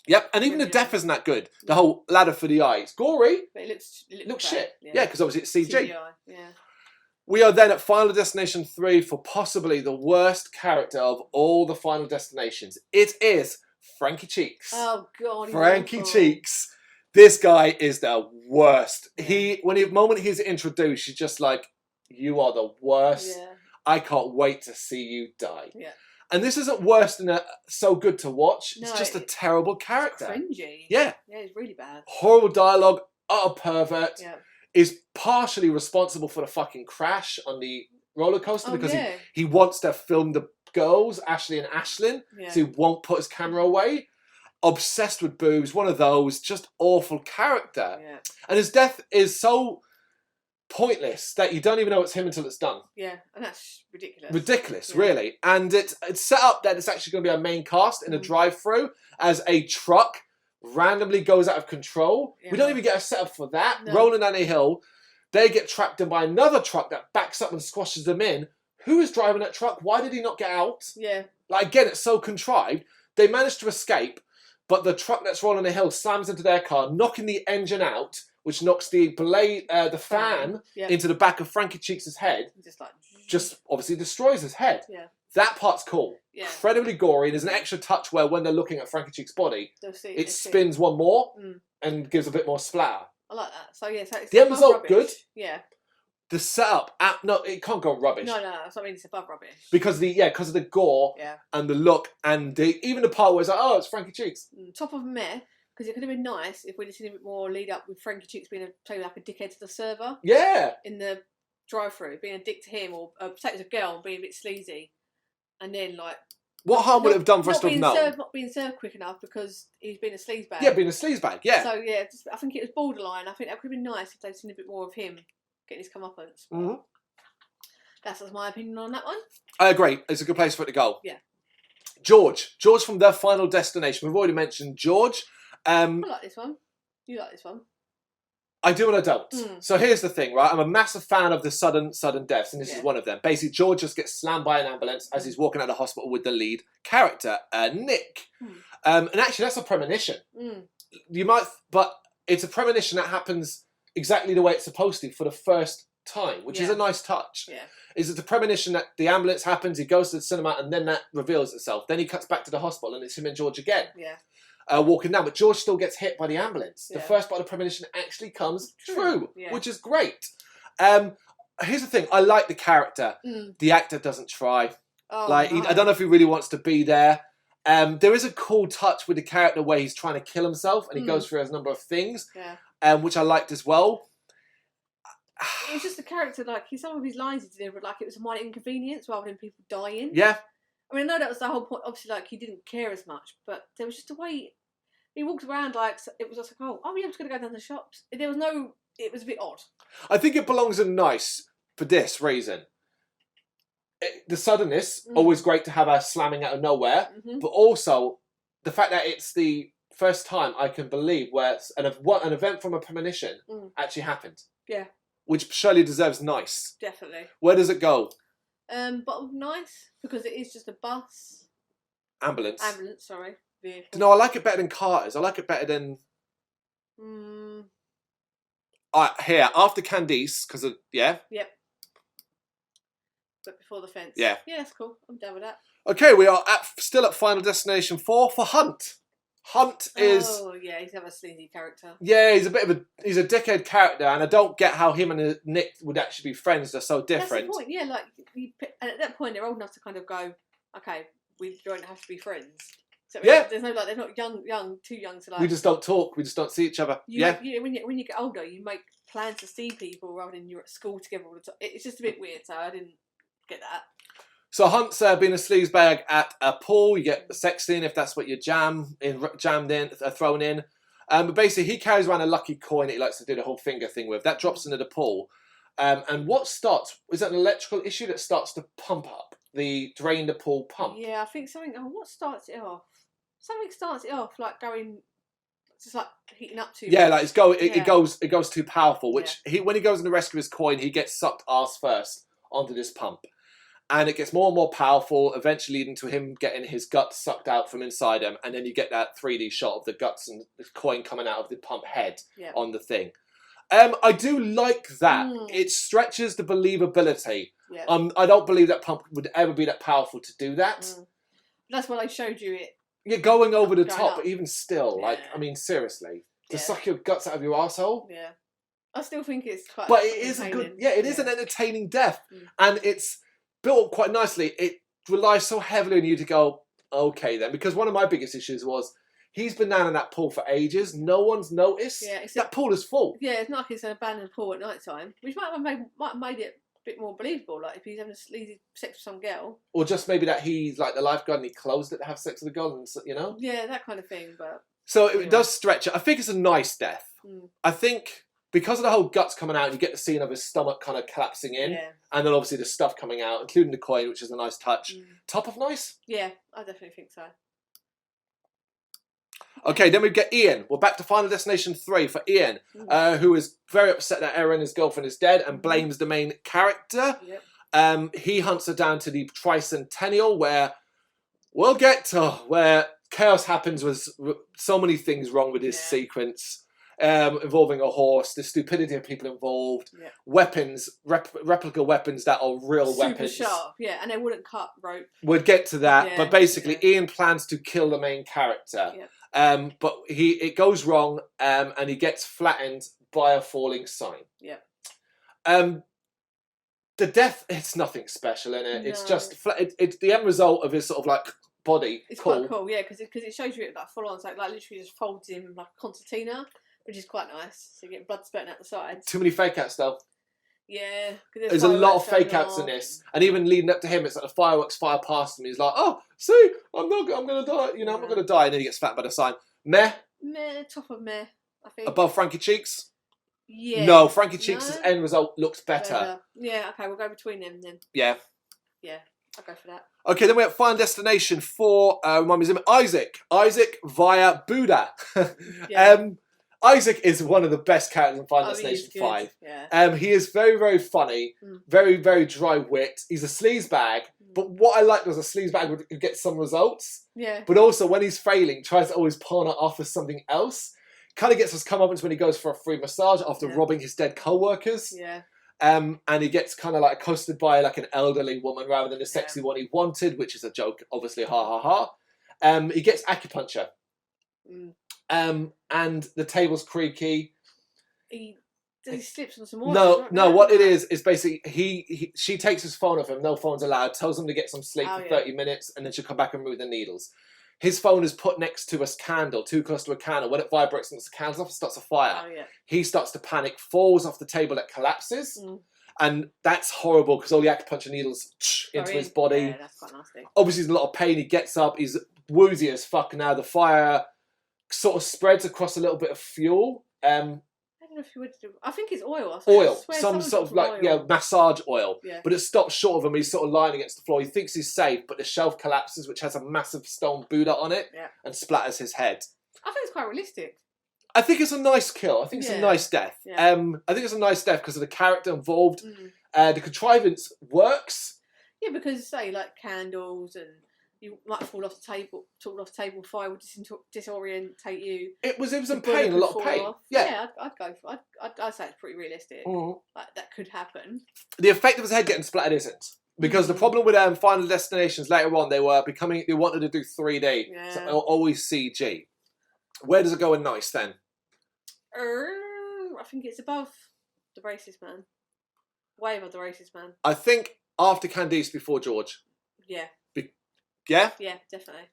Yep, and even the death isn't that good. The whole ladder for the eye. It's gory. But it looks shit. Yeah, because obviously it's CG. CGI. Yeah. We are then at Final Destination 3 for possibly the worst character of all the Final Destinations. It is Frankie Cheeks. Oh, God. Frankie Cheeks. This guy is the worst. The moment he's introduced, you're just like, you are the worst. Yeah. I can't wait to see you die. Yeah. And this isn't worse than so good to watch. No, it's just a terrible character. It's cringy. Yeah. Yeah, it's really bad. Horrible dialogue, utter pervert. Yeah. Is partially responsible for the fucking crash on the roller coaster because he wants to film the girls, Ashley and Ashlyn, so he won't put his camera away. Obsessed with boobs, one of those, just awful character. Yeah. And his death is so pointless that you don't even know it's him until it's done. Yeah, and that's ridiculous. Ridiculous, really. And it's set up that it's actually going to be a main cast in a drive-through as a truck randomly goes out of control. Yeah. We don't even get a setup for that. No. Rolling down a hill, they get trapped in by another truck that backs up and squashes them in. Who is driving that truck? Why did he not get out? Yeah. Like, again, it's so contrived. They managed to escape, but the truck that's rolling a hill slams into their car, knocking the engine out, which knocks the fan into the back of Frankie Cheeks' head. Just obviously destroys his head. Yeah. That part's cool. Yeah. Incredibly gory. And there's an extra touch where when they're looking at Frankie Cheeks' body, it spins one more and gives a bit more splatter. I like that. So yeah, so it's the end result good. Yeah. The setup, no, it can't go rubbish. No, that's what I mean. It's above rubbish because of the gore and the look and even the part where it's like, oh, it's Frankie Cheeks. Top of meh, because it could have been nice if we'd have seen a bit more lead up with Frankie Cheeks being like a dickhead to the server. Yeah. In the drive-through, being a dick to him, or say it was a girl and being a bit sleazy, and then like. What harm would it have done for us to have known? Not being served quick enough because he's been a sleazebag. Yeah, being a sleazebag, yeah. So yeah, I think it was borderline. I think that could have been nice if they'd seen a bit more of him getting his comeuppance. Mm-hmm. That's my opinion on that one. I agree. It's a good place for it to go. Yeah. George from The Final Destination. We've already mentioned George. I like this one. You like this one. I do and I don't. So here's the thing, right? I'm a massive fan of the sudden deaths, and this is one of them. Basically, George just gets slammed by an ambulance as he's walking out of the hospital with the lead character, Nick. And actually, that's a premonition. But it's a premonition that happens exactly the way it's supposed to for the first time, which is a nice touch. Yeah. Is it a premonition that the ambulance happens, he goes to the cinema, and then that reveals itself. Then he cuts back to the hospital, and it's him and George again. Yeah. Walking down, but George still gets hit by the ambulance. The first part of the premonition actually comes true, which is great. Here's the thing, I like the character. The actor doesn't try. I don't know if he really wants to be there. There is a cool touch with the character where he's trying to kill himself, and he goes through a number of things, which I liked as well. It was just the character, like some of his lines he delivered, like it was a minor inconvenience rather than people dying. Yeah. I mean, I know that was the whole point. Obviously, like he didn't care as much, but there was just a way he walked around. Like it was just like, oh, I'm just going to go down to the shops. There was no. It was a bit odd. I think it belongs in nice for this reason. The suddenness always great to have a slamming out of nowhere, but also the fact that it's the first time I can believe where an event from a premonition actually happened. Yeah. Which surely deserves nice. Definitely. Where does it go? Bottom of nice, because it is just a bus. Ambulance, sorry. Vehicle. No, I like it better than Carter's. I like it better than... Here, after Candice, because of... Yeah? Yep. But before the fence. Yeah. Yeah, that's cool. I'm down with that. Okay, we are still at Final Destination 4 for Hunt. Hunt is... Oh, yeah, he's a sleazy character. Yeah, he's a bit of a... He's a dickhead character, and I don't get how him and Nick would actually be friends. They're so different. That's the point, yeah. Like, and at that point, they're old enough to kind of go, okay, we don't have to be friends. So yeah. There's no, like, they're not too young to, like... We just don't talk. We just don't see each other. When you get older, you make plans to see people rather than you're at school together all the time. It's just a bit weird, so I didn't get that. So Hunt's been a sleazebag at a pool. You get the sex scene if that's what you're thrown in. But basically, he carries around a lucky coin that he likes to do the whole finger thing with. That drops into the pool. And what starts... Is that an electrical issue that starts to pump up? Drain the pool pump? Yeah, I think something... Oh, what starts it off? Something starts it off, like going... Just like heating up too much. Yeah, like it goes too powerful, which when he goes in to rescue his coin, he gets sucked ass first onto this pump. And it gets more and more powerful, eventually leading to him getting his guts sucked out from inside him. And then you get that 3D shot of the guts and the coin coming out of the pump head on the thing. I do like that. It stretches the believability. Yeah. I don't believe that pump would ever be that powerful to do that. That's why I showed you it. You're going over the top, but even still, like, I mean, seriously. To suck your guts out of your arsehole? Yeah. I still think it's quite... But it is a good... Yeah, it is an entertaining death. And it's built quite nicely. It relies so heavily on you to go, okay then. Because one of my biggest issues was, he's been down in that pool for ages. No one's noticed. Yeah, that pool is full. Yeah, it's not like it's an abandoned pool at night time. Which might have made it a bit more believable. Like, if he's having a sleazy sex with some girl. Or just maybe that he's like the lifeguard and he closed it to have sex with a girl, and you know? Yeah, that kind of thing, but... So it does stretch it. I think it's a nice death. I think... Because of the whole guts coming out, you get the scene of his stomach kind of collapsing in. Yeah. And then obviously the stuff coming out, including the coin, which is a nice touch. Top of nice? Yeah, I definitely think so. Okay, then we get Ian. We're back to Final Destination 3 for Ian, who is very upset that Erin, his girlfriend, is dead and blames the main character. Yep. He hunts her down to the Tricentennial, where we'll get to where chaos happens with so many things wrong with this sequence. Involving a horse, the stupidity of people involved, weapons, replica weapons that are real weapons. Super sharp, yeah, and they wouldn't cut rope. We'll get to that, but basically Ian plans to kill the main character. Yeah. But it goes wrong, and he gets flattened by a falling sign. Yeah. The death, it's nothing special in it. No. It's just, it's the end result of his sort of like body. It's quite cool, yeah, because it shows you it like full on, so like literally just folds him like a concertina. Which is quite nice. So you get blood spurting out the sides. Too many fake outs though. Yeah. There's a lot of fake outs in this. And even leading up to him, it's like the fireworks fire past him. He's like, oh, see, I'm going to die. You know, I'm not going to die. And then he gets fat by the sign. Meh. Top of meh, I think. Above Frankie Cheeks? Yeah. No, Frankie Cheeks' end result looks better. Yeah, okay, we'll go between them then. Yeah. Yeah, I'll go for that. Okay, then we have Final Destination 4. Remind me his name, Isaac. Isaac via Buddha. Yeah. Isaac is one of the best characters in Final Destination 5. Yeah. He is very, very funny, very, very dry wit. He's a sleazebag, but what I liked was a sleazebag would get some results. Yeah. But also, when he's failing, tries to always pawn it off as something else. Kind of gets his comeuppance when he goes for a free massage after robbing his dead co-workers. Yeah. And he gets kind of like accosted by like an elderly woman rather than the sexy one he wanted, which is a joke, obviously, ha ha ha. He gets acupuncture. And the table's creaky. He slips on some more. No. What it is basically she takes his phone off him. No phones allowed. Tells him to get some sleep for 30 minutes, and then she'll come back and remove the needles. His phone is put next to a candle, too close to a candle. When it vibrates and the candle's off, it starts a fire. Oh, yeah. He starts to panic, falls off the table, it collapses. And that's horrible because all the acupuncture needles into his body. Yeah, that's quite nasty. Obviously, he's in a lot of pain. He gets up. He's woozy as fuck now. The fire sort of spreads across a little bit of fuel. I don't know if you would do. I think it's oil. Oil, some sort of like massage oil. Yeah. But it stops short of him. He's sort of lying against the floor. He thinks he's safe, but the shelf collapses, which has a massive stone Buddha on it, and splatters his head. I think it's quite realistic. I think it's a nice kill. I think it's a nice death. Yeah. I think it's a nice death because of the character involved. The contrivance works. Yeah, because say like candles and you might fall off the table, fire would disorientate you. It was in pain, a lot of pain. Off. Yeah, I'd go for. I'd say it's pretty realistic. Like that could happen. The effect of his head getting splattered isn't. Because the problem with Final Destinations later on, they wanted to do 3D, so always CG. Where does it go in nice then? I think it's above The Racist Man. Way above The Racist Man. I think after Candice, before George. Yeah. Yeah? Yeah, definitely.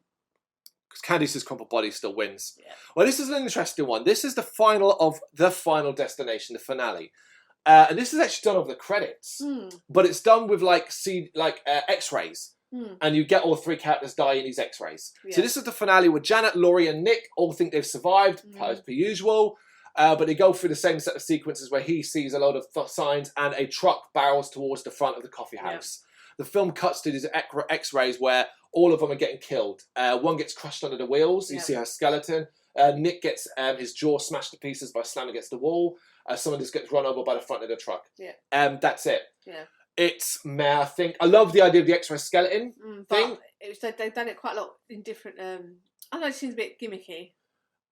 Because Candice's crumpled body still wins. Yeah. Well, this is an interesting one. This is the final of the Final Destination, the finale. And this is actually done over the credits. But it's done with X-rays. And you get all three characters die in these X-rays. Yeah. So this is the finale where Janet, Laurie and Nick all think they've survived, as per usual. But they go through the same set of sequences where he sees a load of signs and a truck barrels towards the front of the coffee house. The film cuts to these X-rays where all of them are getting killed. One gets crushed under the wheels. You see her skeleton. Nick gets his jaw smashed to pieces by slamming against the wall. Someone just gets run over by the front of the truck. Yeah. That's it. Yeah. It's meh, I think. I love the idea of the X-ray skeleton thing. They've done it quite a lot in different... I don't know, it seems a bit gimmicky.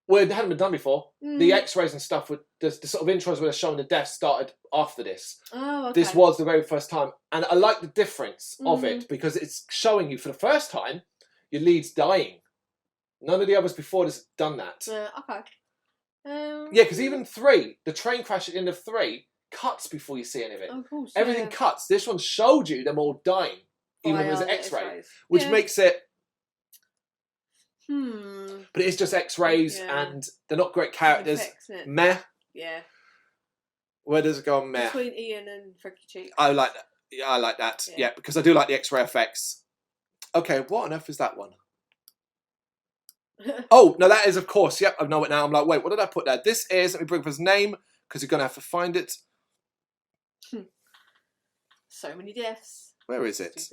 Well, it hadn't been done before. The X-rays and stuff, the sort of intros where they're showing the death started after this. Oh, okay. This was the very first time. And I like the difference of it because it's showing you for the first time your lead's dying. None of the others before this have done that. Okay. Yeah, because even 3, the train crash at the end of 3 cuts before you see any of it. Of course, everything cuts. This one showed you them all dying, even with an X-ray, which makes it. But it's just X-rays, and they're not great characters. Meh. Yeah. Where does it go on meh? Between Ian and Freaky Cheek. I like that. Yeah, I like that. Yeah, because I do like the X-ray effects. Okay, what on earth is that one? Oh, no, that is, of course. Yep, I know it now. I'm like, wait, what did I put there? This is, let me bring up his name, because you're going to have to find it. So many deaths. Where is it? Deaths.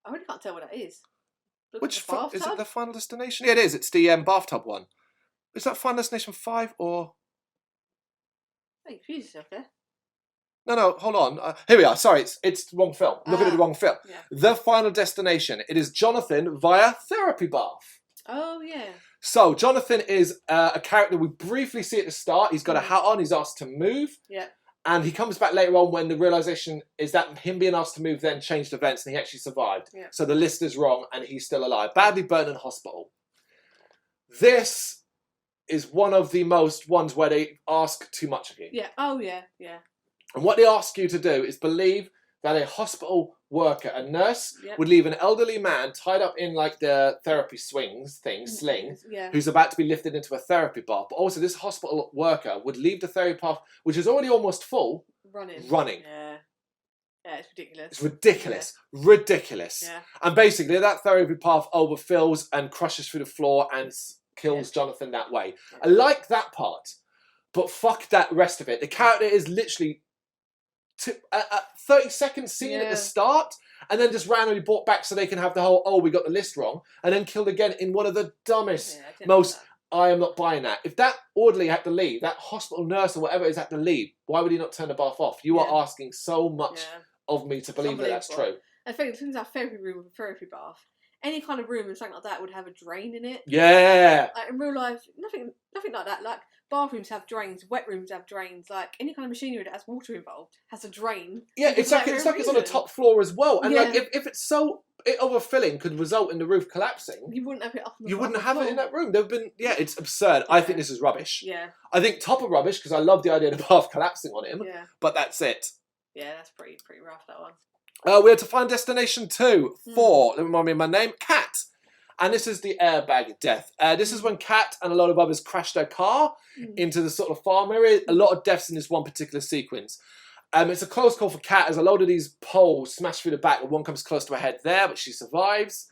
I really can't tell what that is. Which is it? The Final Destination? Yeah, it is. It's the bathtub one. Is that Final Destination 5 or? Hey, you confused yourself there. No, hold on. Here we are. Sorry, it's the wrong film. Looking at the wrong film. Yeah. The Final Destination. It is Jonathan via therapy bath. Oh yeah. So Jonathan is a character we briefly see at the start. He's got a hat on. He's asked to move. Yeah. And he comes back later on when the realisation is that him being asked to move then changed events and he actually survived. Yeah. So the list is wrong and he's still alive. Badly burnt in hospital. This is one of the most ones where they ask too much of you. Yeah. Oh, yeah. Yeah. And what they ask you to do is believe that a hospital worker, a nurse, would leave an elderly man tied up in like the therapy sling, who's about to be lifted into a therapy bath. But also this hospital worker would leave the therapy bath, which is already almost full, running. Yeah. Yeah, it's ridiculous. It's ridiculous. Yeah. Ridiculous. Yeah. And basically that therapy path overfills and crushes through the floor and kills Jonathan that way. Yeah. I like that part, but fuck that rest of it. The character is literally a 30-second scene at the start and then just randomly brought back so they can have the whole, we got the list wrong, and then killed again in one of the dumbest, I am not buying that. If that orderly had to leave, that hospital nurse or whatever is had to leave, why would he not turn the bath off? You are asking so much of me to believe that that's true. I think as our therapy room with a therapy bath, any kind of room and something like that would have a drain in it. Yeah. Like in real life, nothing like that. Like bathrooms have drains, wet rooms have drains. Like any kind of machinery that has water involved has a drain. Yeah, it's like it's on the top floor as well. And like if it's so overfilling could result in the roof collapsing, you wouldn't have it up. You wouldn't have it in that room. There've been it's absurd. I think this is rubbish. Yeah. I think top of rubbish because I love the idea of the bath collapsing on him. Yeah. But that's it. Yeah, that's pretty rough, that one. We had to find Destination 2 for, let me remind me of my name, Kat. And this is the airbag death. This is when Kat and a lot of others crashed their car into the sort of farm area. A lot of deaths in this one particular sequence. It's a close call for Kat as a load of these poles smash through the back and one comes close to her head there, but she survives.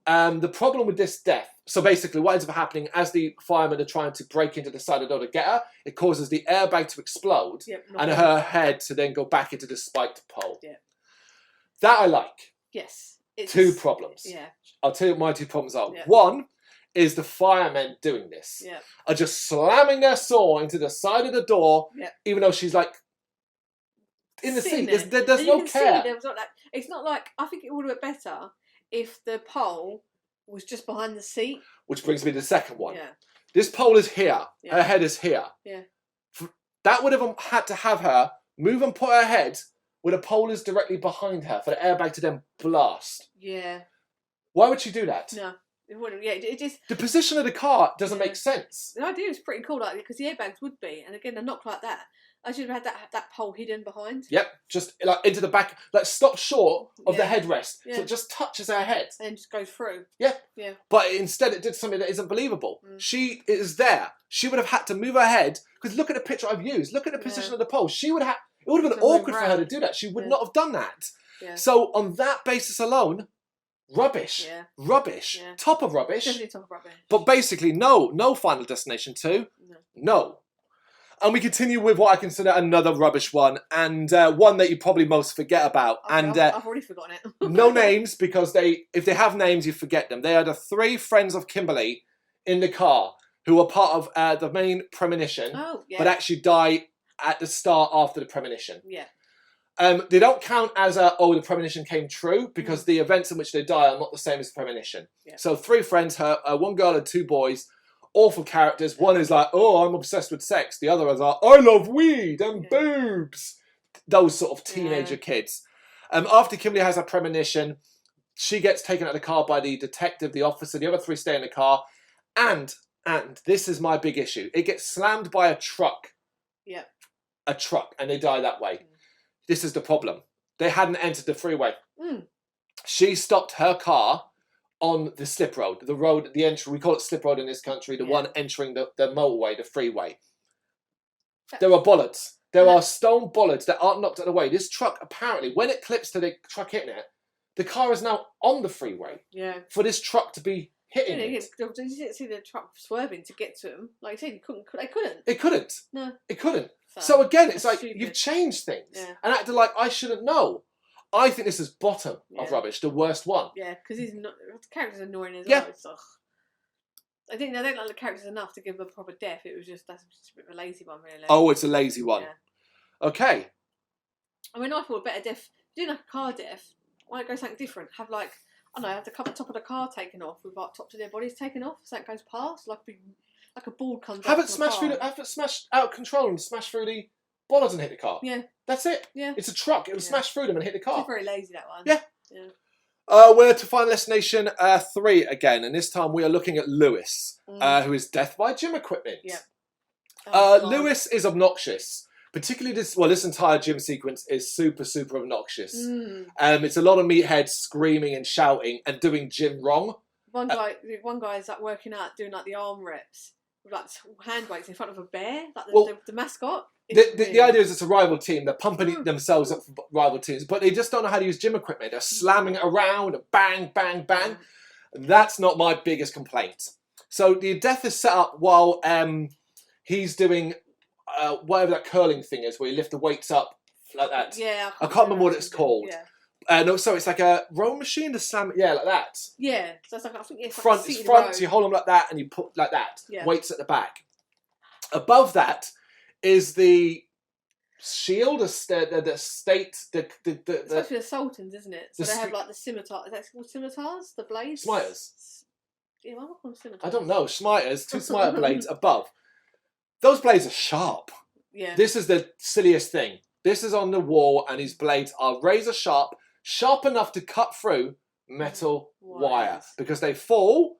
The problem with this death, so basically what ends up happening as the firemen are trying to break into the side of the door to get her, it causes the airbag to explode and her head to then go back into the spiked pole. Yeah. That I like. Yes. Two problems. Yeah. I'll tell you what my two problems are. Yeah. One, is the firemen doing this. Yeah. Are just slamming their saw into the side of the door, even though she's like in the seat. There's no care. There was not like, it's not like, I think it would have been better if the pole was just behind the seat. Which brings me to the second one. Yeah. This pole is here. Yeah. Her head is here. Yeah. That would have had to have her move and put her head where the pole is directly behind her for the airbag to then blast. Yeah. Why would she do that? No. It wouldn't. Yeah, it just... The position of the car doesn't make sense. The idea is pretty cool, like, because the airbags would be, and again, they're not like that. I should have had that pole hidden behind. Yep, just like into the back, like stop short of the headrest, so it just touches her head. And then just goes through. Yeah. Yeah. But instead it did something that isn't believable. She is there. She would have had to move her head, because look at the picture I've used, look at the position of the pole. It would have been awkward for her to do that. She would not have done that. Yeah. So on that basis alone, rubbish. Yeah. Rubbish. Yeah. Top of rubbish. Definitely top of rubbish. But basically, no Final Destination 2. No. And we continue with what I consider another rubbish one, and one that you probably most forget about. I've already forgotten it. No names, because if they have names, you forget them. They are the 3 friends of Kimberly in the car who are part of the main premonition, but actually die at the start after the premonition. Yeah. They don't count as the premonition came true, because the events in which they die are not the same as the premonition. Yeah. So 3 friends, one girl and 2 boys, awful characters. One is like, oh, I'm obsessed with sex. The other is like, I love weed and boobs. Those sort of teenager kids. After Kimberly has her premonition, she gets taken out of the car by the detective, the officer. The other 3 stay in the car. And this is my big issue. It gets slammed by a truck. Yeah. A truck, and they die that way. This is the problem. They hadn't entered the freeway. She stopped her car on the slip road, the entry, we call it slip road in this country, the one entering the motorway, the freeway. There are bollards. There are stone bollards that aren't knocked out of the way. This truck, apparently, when it clips to the truck hitting it, the car is now on the freeway. Yeah. For this truck to be hitting it. You didn't see the truck swerving to get to them. Like you said, they couldn't. It couldn't. No. It couldn't. So again, it's like, you've changed things. Yeah. And acted like I shouldn't know. I think this is bottom of rubbish, the worst one. Yeah, because the character's annoying as well. It's, I think they don't like the characters enough to give them a proper death. That's just a bit of a lazy one, really. Oh, it's a lazy one. Yeah. Okay. I mean, I thought a better death, doing like a car death, why not go something different? Have like, I don't know, have the top of the car taken off with like tops of their bodies taken off, so that goes past, like a ball comes out. Have it smashed out of control and smash through the bollards and hit the car. Yeah. That's it. Yeah. It's a truck. It will smash through them and hit the car. It's very lazy, that one. Yeah. We're to Final Destination 3 again, and this time we are looking at Lewis, who is death by gym equipment. Yeah. Lewis is obnoxious. Particularly this entire gym sequence is super, super obnoxious. It's a lot of meatheads screaming and shouting and doing gym wrong. One guy is like working out, doing like the arm reps with like hand weights in front of a bear, like the mascot. The idea is it's a rival team. They're pumping themselves up for rival teams, but they just don't know how to use gym equipment. They're slamming it around and bang, bang, bang. That's not my biggest complaint. So the death is set up while he's doing whatever that curling thing is, where you lift the weights up like that. Yeah. I can't remember what it's called. Yeah. No, so it's like a row machine to slam it. Yeah, like that. Yeah. So it's like, I think it's front. It's front. So you hold them like that, and you put like that. Yeah. Weights at the back. Above that is the shield, the state, it's supposed to be the sultans, isn't it? So they have like the scimitar. Is that called scimitars? The blades. Smiters. Yeah, why am I calling scimitars? I don't know. Smiters. 2 smiter blades above. Those blades are sharp. Yeah. This is the silliest thing. This is on the wall, and his blades are razor sharp enough to cut through metal wire, because they fall.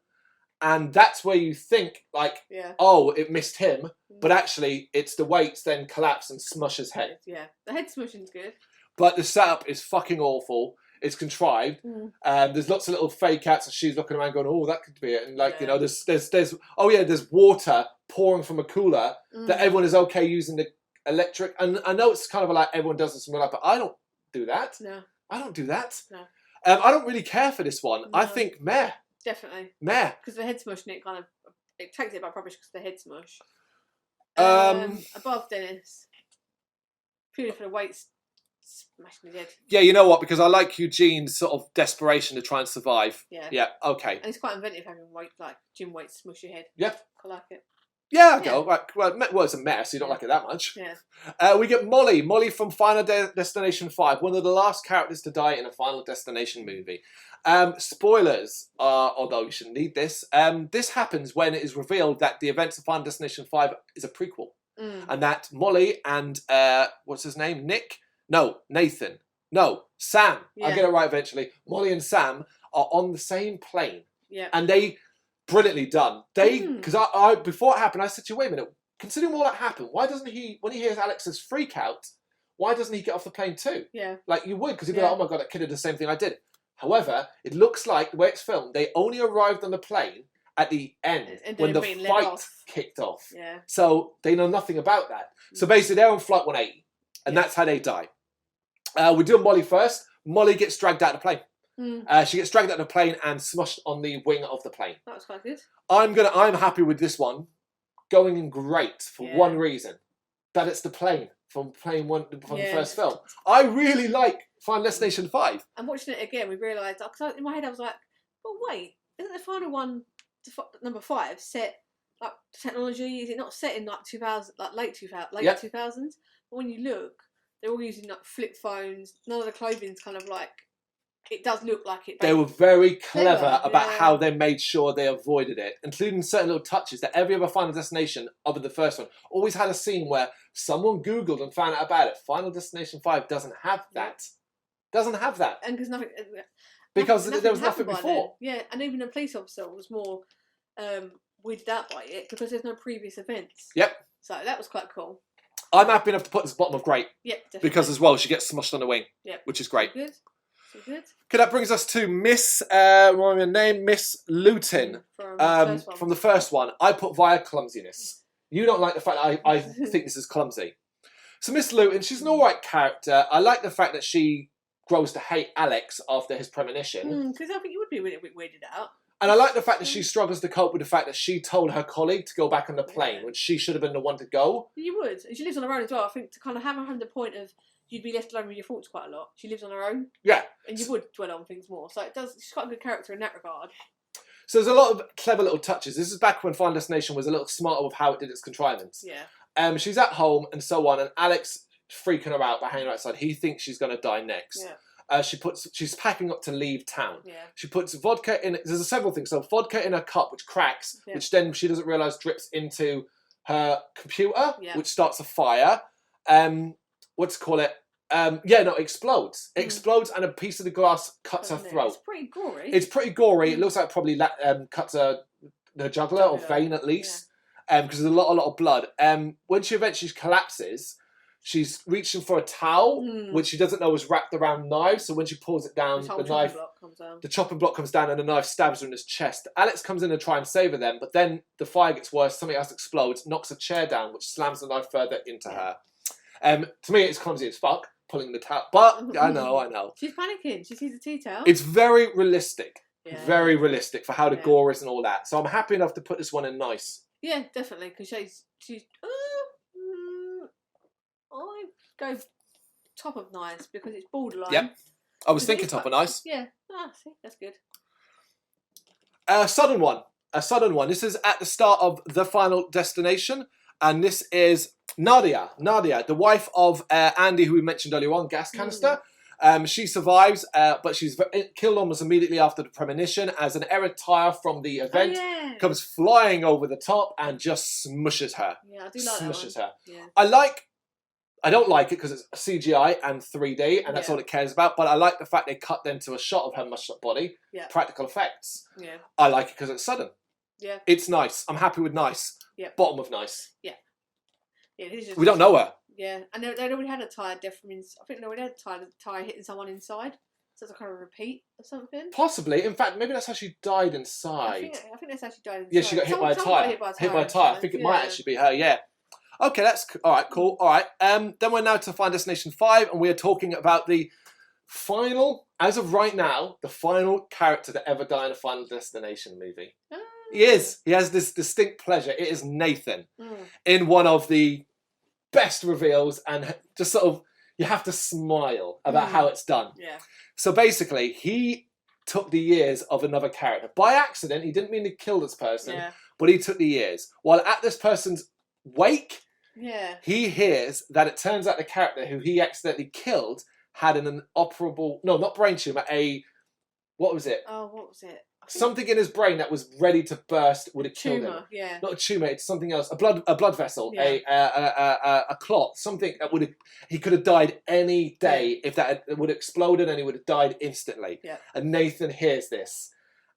And that's where you think, like, oh, it missed him. But actually, it's the weights then collapse and smush his head. Yeah, the head smushing's good. But the setup is fucking awful. It's contrived. There's lots of little fake outs, and she's looking around going, oh, that could be it. And, like, you know, there's water pouring from a cooler that everyone is okay using the electric. And I know it's kind of like everyone does this in real life, but I don't do that. No. I don't do that. No. I don't really care for this one. No. I think, meh. Definitely. Meh. Because the head smush, and it takes it by rubbish because of the head smush. Above Dennis, purely for the weights smashing his head. Yeah, you know what? Because I like Eugene's sort of desperation to try and survive. Yeah. Yeah, okay. And it's quite inventive having gym weights smush your head. Yeah. I like it. Yeah, I go. Right. Well, it's a mess. You don't like it that much. Yeah. We get Molly. Molly from Final Destination 5. One of the last characters to die in a Final Destination movie. Spoilers, although you shouldn't need this. This happens when it is revealed that the events of Final Destination 5 is a prequel. And that Molly and, what's his name? Nick? No, Nathan. No, Sam. Yeah. I'll get it right eventually. Molly and Sam are on the same plane. Yeah. And they... Brilliantly done. Because I before it happened, I said to you, wait a minute, considering all that happened, why doesn't he, when he hears Alex's freak out, why doesn't he get off the plane too? Yeah. Like you would, because he'd be like, oh my God, that kid did the same thing I did. However, it looks like, the way it's filmed, they only arrived on the plane at the end when the fight kicked off. Yeah. So they know nothing about that. So basically they're on flight 180, and that's how they die. We're doing Molly first. Molly gets dragged out of the plane. She gets dragged out of the plane and smushed on the wing of the plane. That was quite good. I'm happy with this one going in great for one reason. That it's the plane from plane one from the first film. I really like Final Destination 5. And watching it again, we realised, because in my head I was like, well, wait, isn't the final one, number 5, set, like, technology, is it not set in like 2000, like late 2000s? But when you look, they're all using like flip phones, none of the clothing's kind of like, it does look like it. They were very clever about how they made sure they avoided it, including certain little touches that every other Final Destination, other than the first one, always had a scene where someone Googled and found out about it. Final Destination 5 doesn't have that. Doesn't have that. And because there was nothing before. Yeah, and even the police officer was more weirded out by it because there's no previous events. Yep. So that was quite cool. I'm happy enough to put this bottom of great. Yep, definitely. Because as well, she gets smushed on the wing. Yep. Which is great. Good. Good. Okay, that brings us to Miss, what her name? Miss Lewton. From the first one. I put via clumsiness. You don't like the fact that I think this is clumsy. So Miss Lewton, she's an alright character. I like the fact that she grows to hate Alex after his premonition. Because I think you would be a bit weirded out. And I like the fact that she struggles to cope with the fact that she told her colleague to go back on the plane when she should have been the one to go. You would. And she lives on her own as well. I think to kind of have her the point of you'd be left alone with your thoughts quite a lot. She lives on her own. Yeah. And you would dwell on things more. So she's quite a good character in that regard. So there's a lot of clever little touches. This is back when Final Destination was a little smarter with how it did its contrivance. Yeah. She's at home and so on, and Alex freaking her out by hanging her outside. He thinks she's going to die next. Yeah. She's packing up to leave town. Yeah. She puts vodka in. There's several things. So vodka in her cup, which cracks, which then she doesn't realise drips into her computer, which starts a fire. Explodes. It explodes, and a piece of the glass cuts her throat. It's pretty gory. It's pretty gory. It looks like it probably cuts the jugular or vein at least, because there's a lot of blood. When she eventually collapses, she's reaching for a towel, which she doesn't know is wrapped around knives. So when she pulls it down, the chopping block comes down, and the knife stabs her in his chest. Alex comes in to try and save her then, but then the fire gets worse. Something else explodes, knocks a chair down, which slams the knife further into her. To me, it's clumsy as fuck, pulling the towel. But I know. She's panicking. She sees the tea towel. It's very realistic. Yeah. Very realistic for how the gore is and all that. So I'm happy enough to put this one in nice. Yeah, definitely, because she's. I go top of nice because it's borderline. Yep. I was thinking top of nice. Yeah. See, that's good. A sudden one. This is at the start of The Final Destination, and this is Nadia, the wife of Andy, who we mentioned earlier on, gas canister. She survives, but she's killed almost immediately after the premonition as an errant tire from the event comes flying over the top and just smushes her. Yeah, I do like that one. Her. Yeah. I don't like it because it's CGI and 3D, and that's all it cares about. But I like the fact they cut then to a shot of her mushed up body, practical effects. Yeah. I like it because it's sudden. Yeah. It's nice. I'm happy with nice. Yeah. Bottom of nice. Yeah. Yeah. We don't know her. Yeah, and they'd already had a tyre death from. I think they already had a tyre hitting someone inside. So it's a kind of repeat or something. Possibly. In fact, maybe that's how she died inside. I think that's how she died inside. Yeah, she got hit by a tyre. Hit by a tyre. I think it might actually be her. Yeah. Okay, that's all right. Cool. All right. Then we're now to Final Destination 5, and we are talking about the final, as of right now, the final character to ever die in a Final Destination movie. Oh. He is. He has this distinct pleasure. It is Nathan in one of the best reveals, and just sort of you have to smile about how it's done. Yeah. So basically, he took the ears of another character. By accident, he didn't mean to kill this person, but he took the ears. While at this person's wake, he hears that it turns out the character who he accidentally killed had an inoperable, no, not brain tumor, what was it? Oh, what was it? Something in his brain that was ready to burst would have killed him. Yeah. Not a tumor, it's something else. A blood vessel, a clot, something that would have. He could have died any day if that would have exploded, and he would have died instantly. Yeah. And Nathan hears this,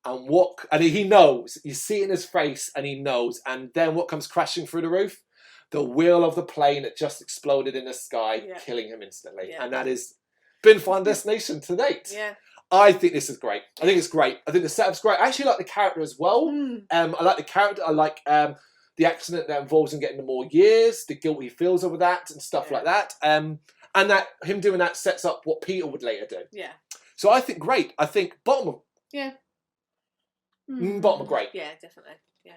and he knows. You see it in his face, and he knows. And then what comes crashing through the roof? The wheel of the plane that just exploded in the sky, killing him instantly. And that has been Final Destination to date. Yeah. I think this is great. I think it's great. I think the setup's great. I actually like the character as well. I like the character. I like the accident that involves him getting the more years, the guilt he feels over that, and stuff like that. And that him doing that sets up what Peter would later do. Yeah. So I think great. I think bottom of bottom of great. Yeah, definitely. Yeah.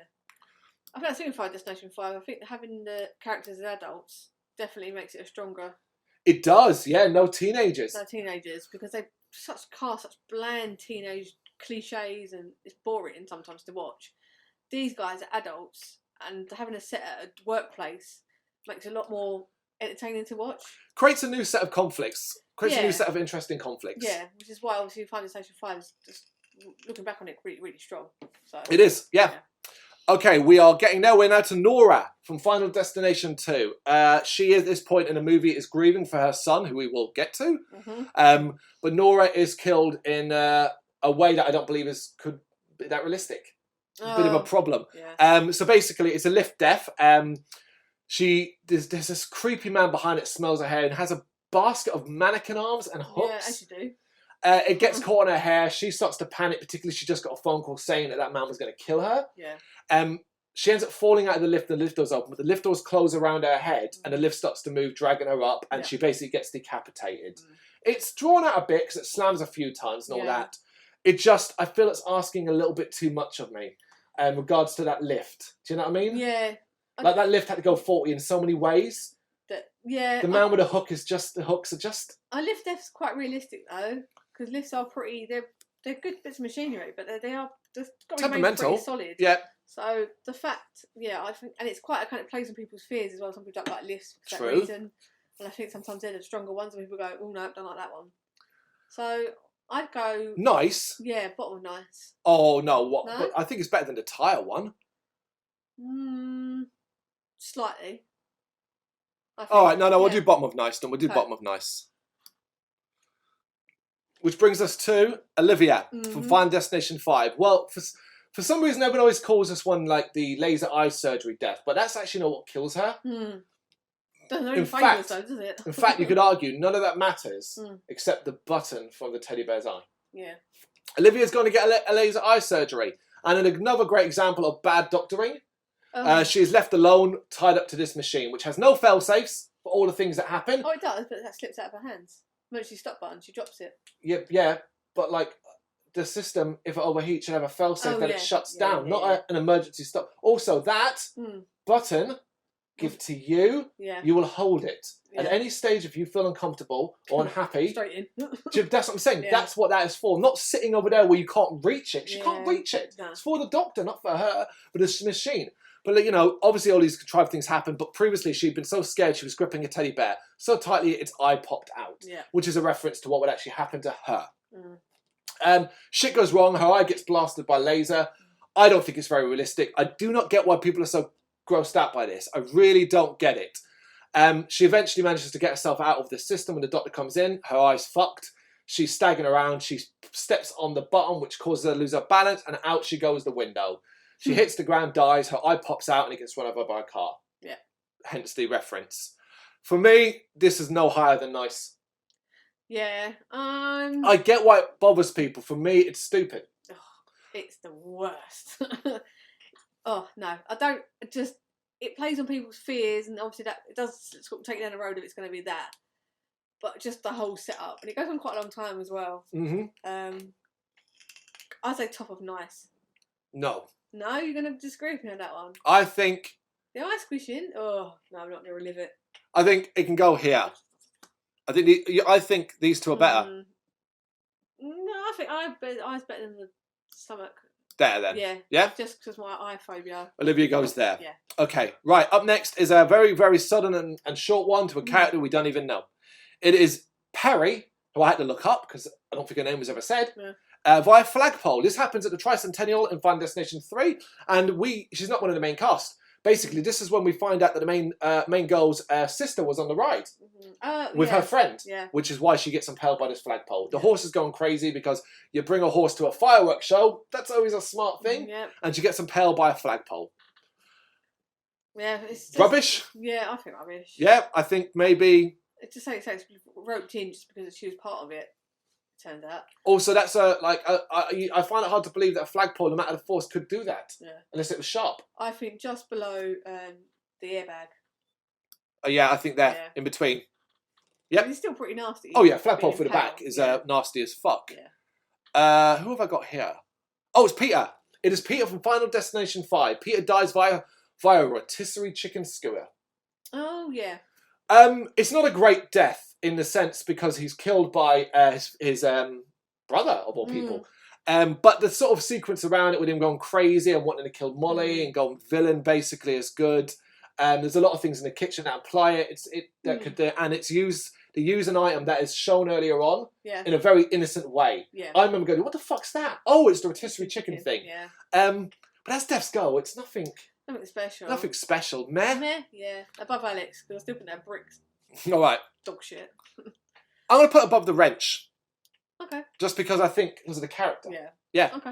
I think that's in Final Destination 5. I think having the characters as adults definitely makes it a stronger. It does. Yeah. No teenagers. No teenagers, because they such bland teenage cliches, and it's boring sometimes to watch. These guys are adults, and having a set at a workplace makes it a lot more entertaining to watch. Creates a new set of conflicts. Creates a new set of interesting conflicts. Yeah, which is why obviously Final Destination 5 is just looking back on it really, really strong. So it is, yeah. Okay, we are getting there. We're now to Nora from Final Destination 2. She, at this point in the movie, is grieving for her son, who we will get to. But Nora is killed in a way that I don't believe could be that realistic. It's a bit of a problem. Yeah. So basically, it's a lift death. There's this creepy man behind it, smells her hair, and has a basket of mannequin arms and hooks. Yeah, as you do. It gets caught in her hair. She starts to panic, particularly she just got a phone call saying that man was going to kill her. Yeah. She ends up falling out of the lift. The lift doors open, but the lift doors close around her head, and the lift starts to move, dragging her up, and she basically gets decapitated. It's drawn out a bit because it slams a few times and all that. I feel it's asking a little bit too much of me in regards to that lift. Do you know what I mean? Yeah. Like that lift had to go 40 in so many ways. The man with a hook the hooks are just. A lift death's quite realistic though, because lifts are they're good bits of machinery, but they've got to remain pretty solid. Yeah. So the fact, I think, and it's quite a kind of plays on people's fears as well. Some people don't like lifts for that True. reason, and I think sometimes they're the stronger ones, and people go, "Oh no, don't like that one." So I'd go nice. Yeah, bottom of nice. Oh no, what? No? But I think it's better than the tire one. Slightly. All right, no, we'll do bottom of nice. Then we'll do bottom of nice. Which brings us to Olivia from Final Destination 5. Well, for some reason, everyone always calls this one like the laser eye surgery death, but that's actually not what kills her. In fact, though, does it? In fact, you could argue none of that matters except the button from the teddy bear's eye. Yeah. Olivia's going to get a laser eye surgery, and another great example of bad doctoring. She is left alone, tied up to this machine, which has no fail-safes for all the things that happen. Oh, it does, but that slips out of her hands. When she stop button, she drops it. Yeah, but like the system, if it overheats, should have a fail-safe that it shuts down, not an emergency stop. Also, that button, give to you, you will hold it. At any stage, if you feel uncomfortable or unhappy, straight in. That's what I'm saying. That's what that is for. Not sitting over there where you can't reach it. She can't reach it. No. It's for the doctor, not for her, but it's a machine. But, obviously all these contrived things happen, but previously she'd been so scared she was gripping a teddy bear so tightly its eye popped out, which is a reference to what would actually happen to her. Shit goes wrong, her eye gets blasted by laser. I don't think it's very realistic. I do not get why people are so grossed out by this. I really don't get it. She eventually manages to get herself out of the system when the doctor comes in. Her eye's fucked. She's staggering around. She steps on the button, which causes her to lose her balance, and out she goes the window. She hits the ground, dies, her eye pops out, and it gets run over by a car. Yeah. Hence the reference. For me, this is no higher than nice. Yeah. I get why it bothers people. For me, it's stupid. Oh, it's the worst. Oh, no. I don't just... It plays on people's fears, and obviously that it does sort of take you down the road if it's going to be that. But just the whole setup. And it goes on quite a long time as well. I'd say top of nice. No. No, you're going to disagree with me on that one. I think... The eye squishing? Oh, no, I'm not going to relive it. I think it can go here. I think these two are better. No, I think I's better than the stomach. There then. Yeah. Yeah? Just because my eye phobia. Olivia goes there. Yeah. Okay, right. Up next is a very, very sudden and short one to a character we don't even know. It is Perry, who I had to look up because I don't think her name was ever said, via flagpole. This happens at the Tricentennial in Final Destination 3, and she's not one of the main cast. Basically, this is when we find out that the main girl's sister was on the ride with her friend, which is why she gets impaled by this flagpole. The horse is going crazy because you bring a horse to a fireworks show. That's always a smart thing. And she gets impaled by a flagpole. Yeah, it's just, rubbish. Yeah, I think rubbish. Yeah, I think maybe. It's just like it's roped in just because she was part of it. Turned out. Also, that's I find it hard to believe that a flagpole, no matter the force, could do that. Yeah. Unless it was sharp. I think just below the airbag. Yeah, I think they're in between. Yep. It's still pretty nasty. Oh yeah, flagpole for the back is nasty as fuck. Yeah. Who have I got here? Oh, it's Peter. It is Peter from Final Destination 5. Peter dies via a rotisserie chicken skewer. Oh yeah. It's not a great death in the sense because he's killed by his brother of all people. But the sort of sequence around it with him going crazy and wanting to kill Molly and going villain basically is good. There's a lot of things in the kitchen that imply it. And they use an item that is shown earlier on in a very innocent way. Yeah. I remember going, what the fuck's that? Oh, it's the rotisserie chicken thing. Yeah. But that's Death's Go. It's nothing. Nothing special. Nothing special. Meh? Meh, yeah. Above Alex, because I still think they're bricks. All right. Dog shit. I'm going to put above the wrench. Okay. Just because I think because of the character. Yeah. Yeah. Okay.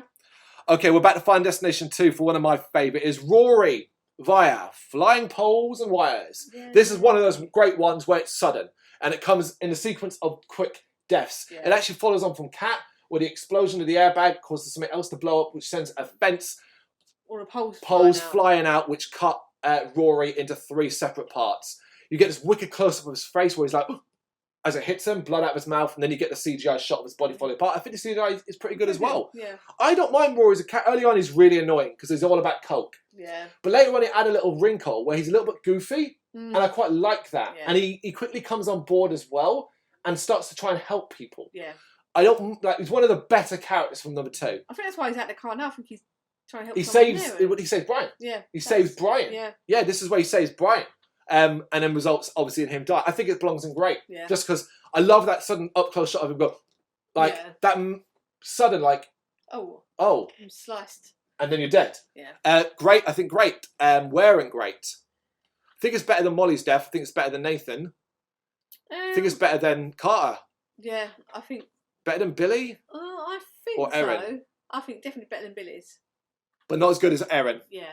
Okay, we're back to Final Destination 2 for one of my favourite is Rory via flying poles and wires. Yeah. This is one of those great ones where it's sudden and it comes in a sequence of quick deaths. Yeah. It actually follows on from Cat where the explosion of the airbag causes something else to blow up which sends a fence or a poles flying out which cut Rory into 3 separate parts. You get this wicked close-up of his face where he's like, as it hits him, blood out of his mouth, and then you get the CGI shot of his body falling apart. I think the CGI is pretty good as well. Yeah. I don't mind Rory as a cat. Early on, he's really annoying because he's all about coke. Yeah. But later on, he add a little wrinkle where he's a little bit goofy, and I quite like that. Yeah. And he quickly comes on board as well and starts to try and help people. Yeah. I don't like. He's one of the better characters from number 2. I think that's why he's at the car now. I think he's trying to help. He saves Brian. Yeah. He saves Brian. Yeah. Yeah. This is where he saves Brian. And then results obviously in him die. I think it belongs in great. Yeah. Just because I love that sudden up close shot of him go, like that sudden like, oh, I'm sliced, and then you're dead. Yeah. Great. I think great. Wearing great. I think it's better than Molly's death. I think it's better than Nathan. I think it's better than Carter. Yeah, I think better than Billy. I think or Erin. So. I think definitely better than Billy's. But not as good as Erin. Yeah.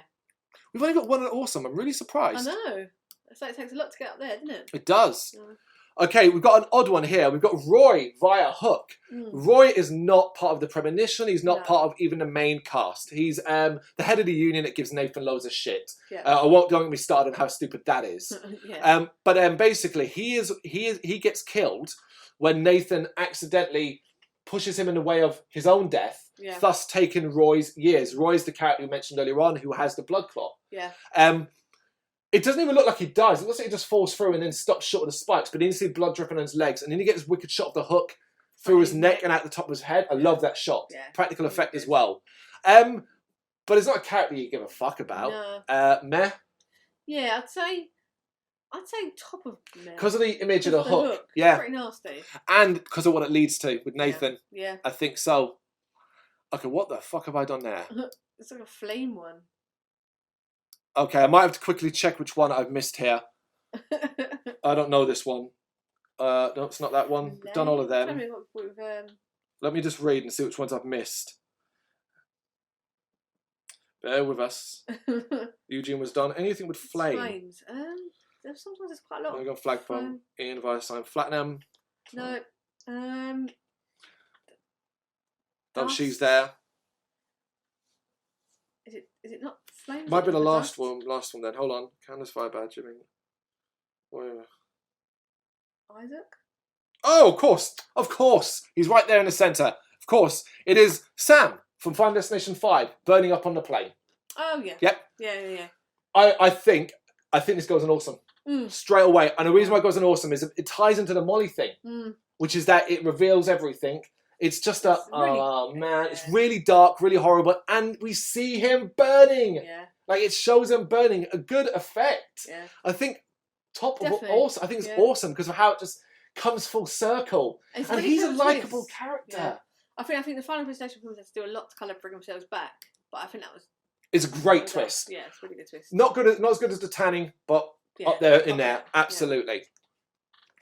We've only got one at Awesome. I'm really surprised. I know. So it takes a lot to get up there, doesn't it? It does. Yeah. Okay, we've got an odd one here. We've got Roy via Hook. Roy is not part of the Premonition. He's not part of even the main cast. He's the head of the union that gives Nathan loads of shit. Yeah. Don't get me started on how stupid that is. Yeah. But basically, he gets killed when Nathan accidentally pushes him in the way of his own death, thus taking Roy's years. Roy's the character we mentioned earlier on who has the blood clot. Yeah. It doesn't even look like he dies. It looks like he just falls through and then stops short of the spikes. But then you see blood dripping on his legs. And then you get this wicked shot of the hook through his neck and out the top of his head. I love that shot. Yeah. Practical effect as well. But it's not a character you give a fuck about. No. Meh? Yeah, I'd say top of meh. Because of the image of the hook. Yeah. It's pretty nasty. And because of what it leads to with Nathan. Yeah. I think so. Okay, what the fuck have I done there? It's like a flame one. Okay, I might have to quickly check which one I've missed here. I don't know this one. No, it's not that one. We've done all of them. Let me just read and see which ones I've missed. Bear with us. Eugene was done. Anything with flame? Flames. Sometimes there's quite a lot. We've got flag from Ian via sign Flattenham. No. Oh, she's there. Is it not flames? Might be the last one. Last one then. Hold on. Candace fire badge. I mean, where? Isaac. Oh, of course. He's right there in the centre. Of course, it is Sam from Final Destination 5 burning up on the plane. Oh yeah. Yep. Yeah. I think this goes on Awesome. straight away. And the reason why it goes on awesome is it ties into the Molly thing, which is that it reveals everything. It's just it's really dark, really horrible, and we see him burning. Yeah. Like, it shows him burning, a good effect. Yeah. I think awesome. I think it's awesome because of how it just comes full circle, and he's a likable character. Yeah. I think the final presentation films had to do a lot to kind of bring themselves back, but I think that was. It's a great twist. Yeah, it's a really good twist. Not as good as the Tanning, but up there in there, absolutely. Yeah.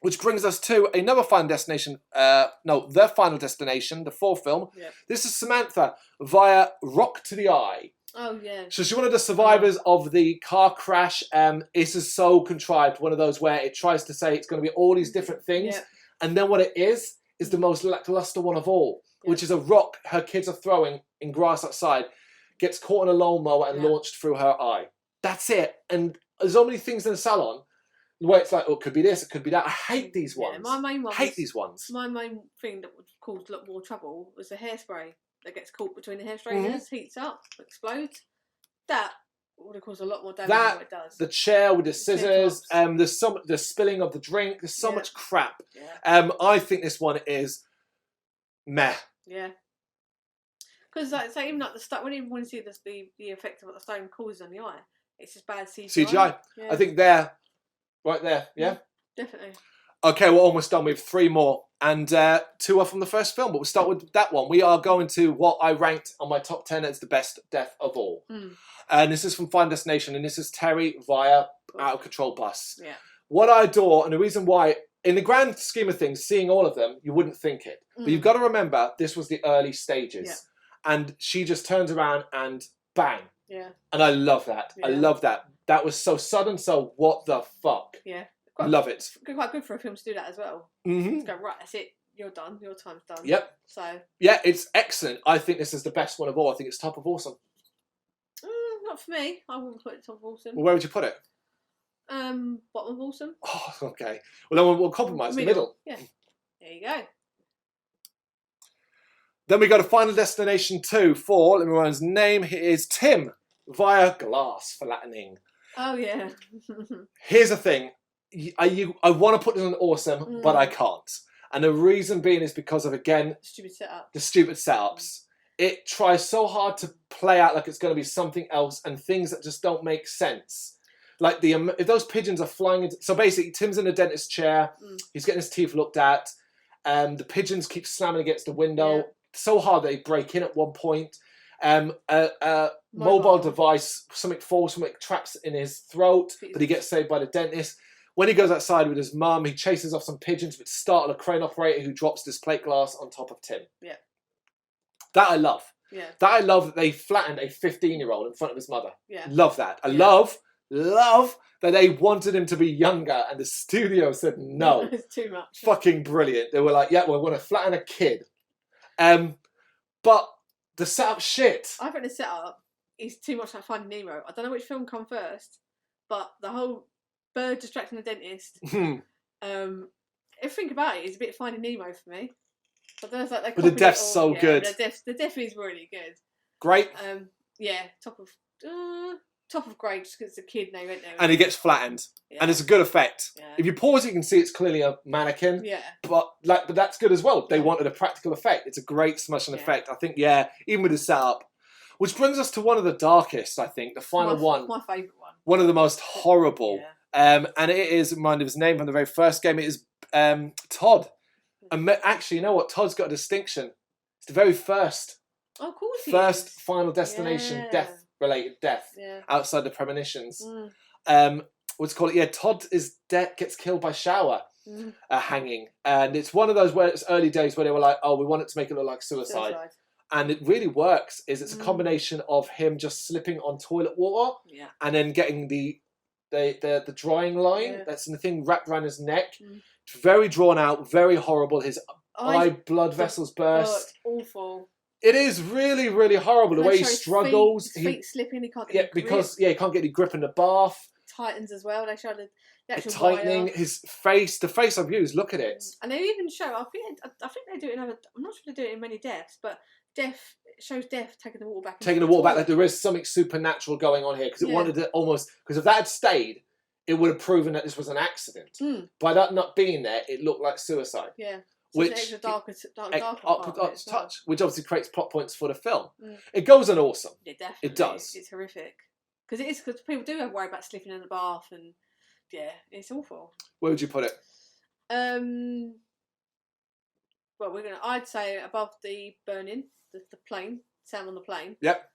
Which brings us to another final destination. The final destination, the fourth film. Yeah. This is Samantha via Rock to the Eye. Oh yeah. So she's one of the survivors of the car crash. This is so contrived. One of those where it tries to say it's going to be all these different things, and then what it is the most lackluster one of all, which is a rock her kids are throwing in grass outside. Gets caught in a lawnmower and launched through her eye. That's it. And there's so many things in the salon where it's like, oh, it could be this, it could be that. I hate these ones. My main one these ones. My main thing that would cause a lot more trouble was the hairspray that gets caught between the hair straighteners, heats up, explodes. That would have caused a lot more damage than what it does. The chair with the scissors, there's the spilling of the drink. There's so much crap. Yeah. I think this one is meh. Yeah. Because even like the stuff, when you want to see the effect of what the stone causes on the eye, it's just bad CGI. Yeah. I think right there, yeah? Definitely. Okay, we're almost done. We have 3 more, and 2 are from the first film, but we'll start with that one. We are going to what I ranked on my top 10 as the best death of all. And this is from Final Destination, and this is Terry via Out of Control Bus. Yeah. What I adore, and the reason why, in the grand scheme of things, seeing all of them, you wouldn't think it. But you've got to remember, this was the early stages. Yeah. And she just turns around and bang. Yeah. And I love that. Yeah. I love that. That was so sudden, so what the fuck? Yeah. Love it. Quite good for a film to do that as well. Mm-hmm. Just go, right, that's it. You're done. Your time's done. Yep. So. Yeah, it's excellent. I think this is the best one of all. I think it's top of awesome. Not for me. I wouldn't put it top of awesome. Well, where would you put it? Bottom of awesome. Oh, okay. Well, then we'll compromise the middle. Yeah. There you go. Then we go to Final Destination 2 for, let me remember his name, it is Tim via Glass Flattening. Oh, yeah. Here's the thing. I want to put this on awesome, but I can't. And the reason being is because of, again, the stupid setups. It tries so hard to play out like it's going to be something else and things that just don't make sense. Like, if those pigeons are flying into... So basically, Tim's in a dentist chair. He's getting his teeth looked at. The pigeons keep slamming against the window. Yeah. So hard they break in at one point. A mobile device, something falls, something traps in his throat, but he gets saved by the dentist. When he goes outside with his mum, he chases off some pigeons, which startle a crane operator who drops this plate glass on top of Tim. Yeah. That I love. Yeah. That I love that they flattened a 15-year-old in front of his mother. Yeah. Love that. I love that they wanted him to be younger and the studio said no. It's too much. Fucking brilliant. They were like, yeah, we're going to flatten a kid. But the setup shit. I think the setup is too much like Finding Nemo. I don't know which film come first, but the whole bird distracting the dentist. If you think about it, it's a bit Finding Nemo for me. But the death's so good. The death is really good. Great. Yeah, top of grade just because it's a kid name, isn't there? And he gets flattened, and it's a good effect. Yeah. If you pause, you can see it's clearly a mannequin. Yeah. But that's good as well. They wanted a practical effect. It's a great smashing effect. I think. Yeah, even with the setup, which brings us to one of the darkest. I think the final one. My favourite one. One of the most horrible. Yeah. And it is, remind of his name from the very first game. It is Todd. And actually, you know what? Todd's got a distinction. It's the very first. Oh, of course. First Final Destination death-related death outside the Premonitions. What's called it? Yeah, Todd gets killed by shower hanging, and it's one of those where it's early days where they were like, "Oh, we want it to make it look like suicide." And it really works. It's a combination of him just slipping on toilet water, and then getting the drying line that's in the thing wrapped around his neck. Very drawn out, very horrible. His blood vessels burst. Awful. It is really, really horrible. The way he struggles. His feet slipping, he can't get he can't get any grip in the bath. Tightens as well. They show the actual tightening. wire. His face, the face I've used, look at it. And they even show, I think they do it in other, I'm not sure they do it in many deaths, but Death shows Death taking the water back. Taking the water back, like there is something supernatural going on here, because it wanted to almost, because if that had stayed, it would have proven that this was an accident. By that not being there, it looked like suicide. Yeah. So which it's an darker touch, which obviously creates plot points for the film. It goes on awesome. Yeah, definitely. It does. It's horrific. Because people do have worry about slipping in the bath, and yeah, it's awful. Where would you put it? Well, I'd say above the burning, the plane, Sam on the plane. Yep.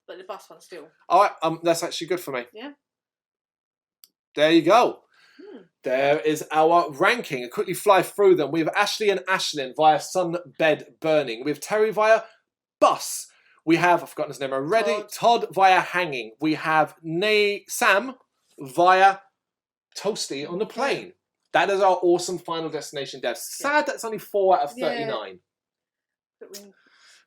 But the bus one still. All right, that's actually good for me. Yeah. There you go. There is our ranking. I'll quickly fly through them. We have Ashley and Ashlyn via Sunbed Burning. We have Terry via Bus. We have, I've forgotten his name already, Todd via Hanging. We have Sam via Toasty on the Plane. That is our awesome Final Destination deaths. Sad that's only 4 out of 39.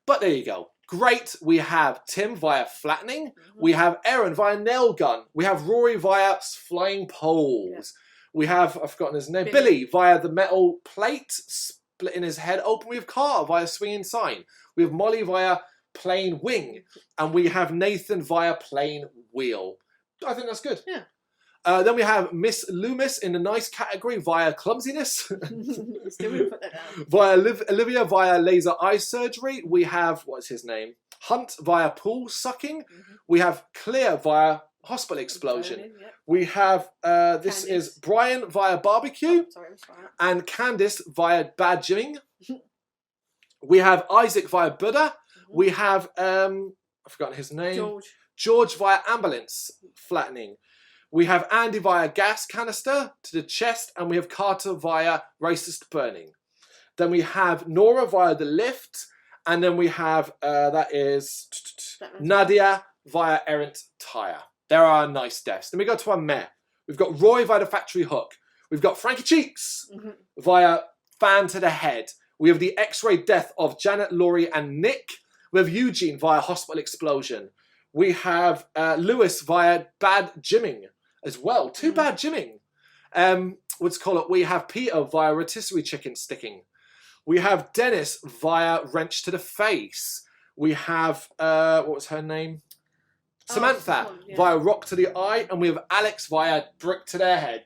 But there you go. Great. We have Tim via Flattening. We have Aaron via Nail Gun. We have Rory via Flying Poles. We have, I've forgotten his name, Billy via the metal plate, splitting his head open. We have Carter via Swinging Sign. We have Molly via Plain Wing. And we have Nathan via Plain Wheel. I think that's good. Yeah. Then we have Miss Loomis in the nice category via clumsiness. Still wouldn't put that down. Via Olivia via laser eye surgery. We have, what's his name? Hunt via pool sucking. We have Clear via hospital explosion. We have, this is Brian via barbecue. And Candice via badgering. We have Isaac via Buddha. We have, I've forgotten his name. George via ambulance flattening. We have Andy via gas canister to the chest, and we have Carter via racist burning. Then we have Nora via the lift, and then we have, that is Nadia via errant tire. There are nice deaths. Then we go to our mare. We've got Roy via the factory hook. We've got Frankie Cheeks via fan to the head. We have the X-ray death of Janet, Laurie, and Nick. We have Eugene via hospital explosion. We have Lewis via bad gymming as well. 2 bad gymming. Let's call it. We have Peter via rotisserie chicken sticking. We have Dennis via wrench to the face. We have, what was her name? Samantha via rock to the eye. And we have Alex via brick to their head.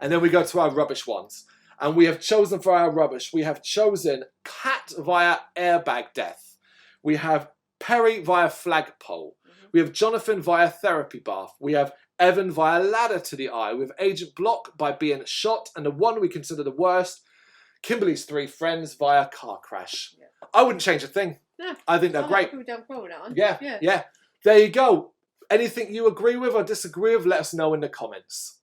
And then we go to our rubbish ones. And we have chosen for our rubbish. We have chosen Cat via airbag death. We have Perry via flagpole. We have Jonathan via therapy bath. We have Evan via ladder to the eye. We have Agent Block by being shot. And the one we consider the worst, Kimberly's 3 friends via car crash. I wouldn't change a thing. No, I think they're great. Yeah. There you go. Anything you agree with or disagree with, let us know in the comments.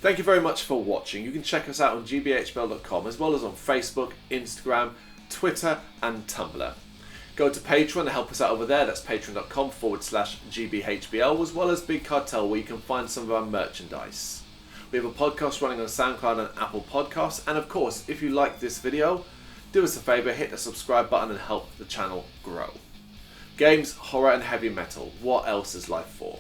Thank you very much for watching. You can check us out on gbhbl.com as well as on Facebook, Instagram, Twitter and Tumblr. Go to Patreon and help us out over there. That's patreon.com/GBHBL, as well as Big Cartel, where you can find some of our merchandise. We have a podcast running on SoundCloud and Apple Podcasts. And of course, if you like this video, do us a favour, hit the subscribe button and help the channel grow. Games, horror and heavy metal. What else is life for?